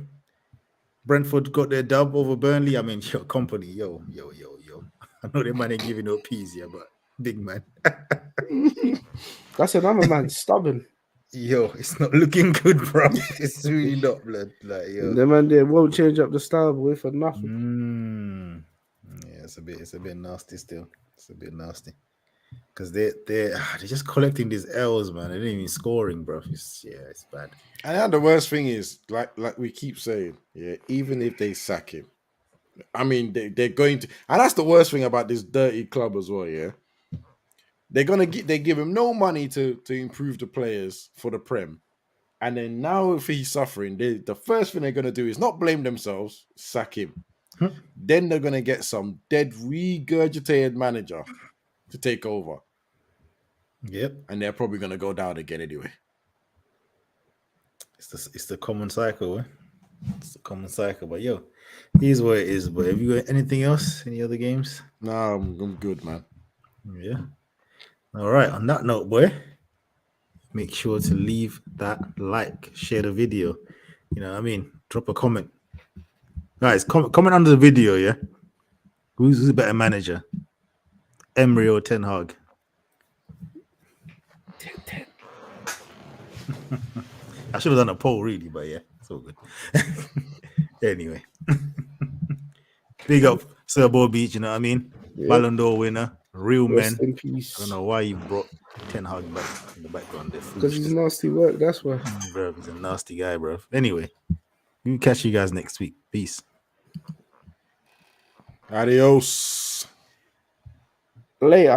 Brentford got their dub over Burnley. I mean, your company, yo. I know they man ain't giving no peas here, but big man. That's another man, stubborn. Yo, it's not looking good, bro. It's really not, blood. Like, yo. The man there won't change up the style, boy, for nothing. Yeah, it's a bit nasty still. It's a bit nasty. Because they're just collecting these L's, man. They're not even scoring, bro. It's bad. And the worst thing is, like we keep saying, even if they sack him, I mean, they're going to, and that's the worst thing about this dirty club as well. Yeah, they give him no money to improve the players for the Prem, and then now if he's suffering, the first thing they're gonna do is not blame themselves, sack him. Then they're gonna get some dead regurgitated manager to take over. Yep. And they're probably gonna go down again anyway. It's the common cycle, eh? It's the common cycle. But yo, here's what it is. But have you got anything else? Any other games? No, I'm good, man. Yeah. All right. On that note, boy, make sure to leave that like, share the video. You know what I mean? Drop a comment. Guys, comment under the video, yeah? Who's a better manager? Emery or Ten Hag? 10. I should have done a poll, really, but yeah, it's all good. Anyway. Big up Sir Bo Beach, you know what I mean? Yeah. Ballon d'Or winner, real Rest men. in peace. I don't know why you brought Ten Hag back in the background there. Because he's nasty work, that's why. Bro, he's a nasty guy, bro. Anyway, we'll catch you guys next week. Peace. Adios. Later.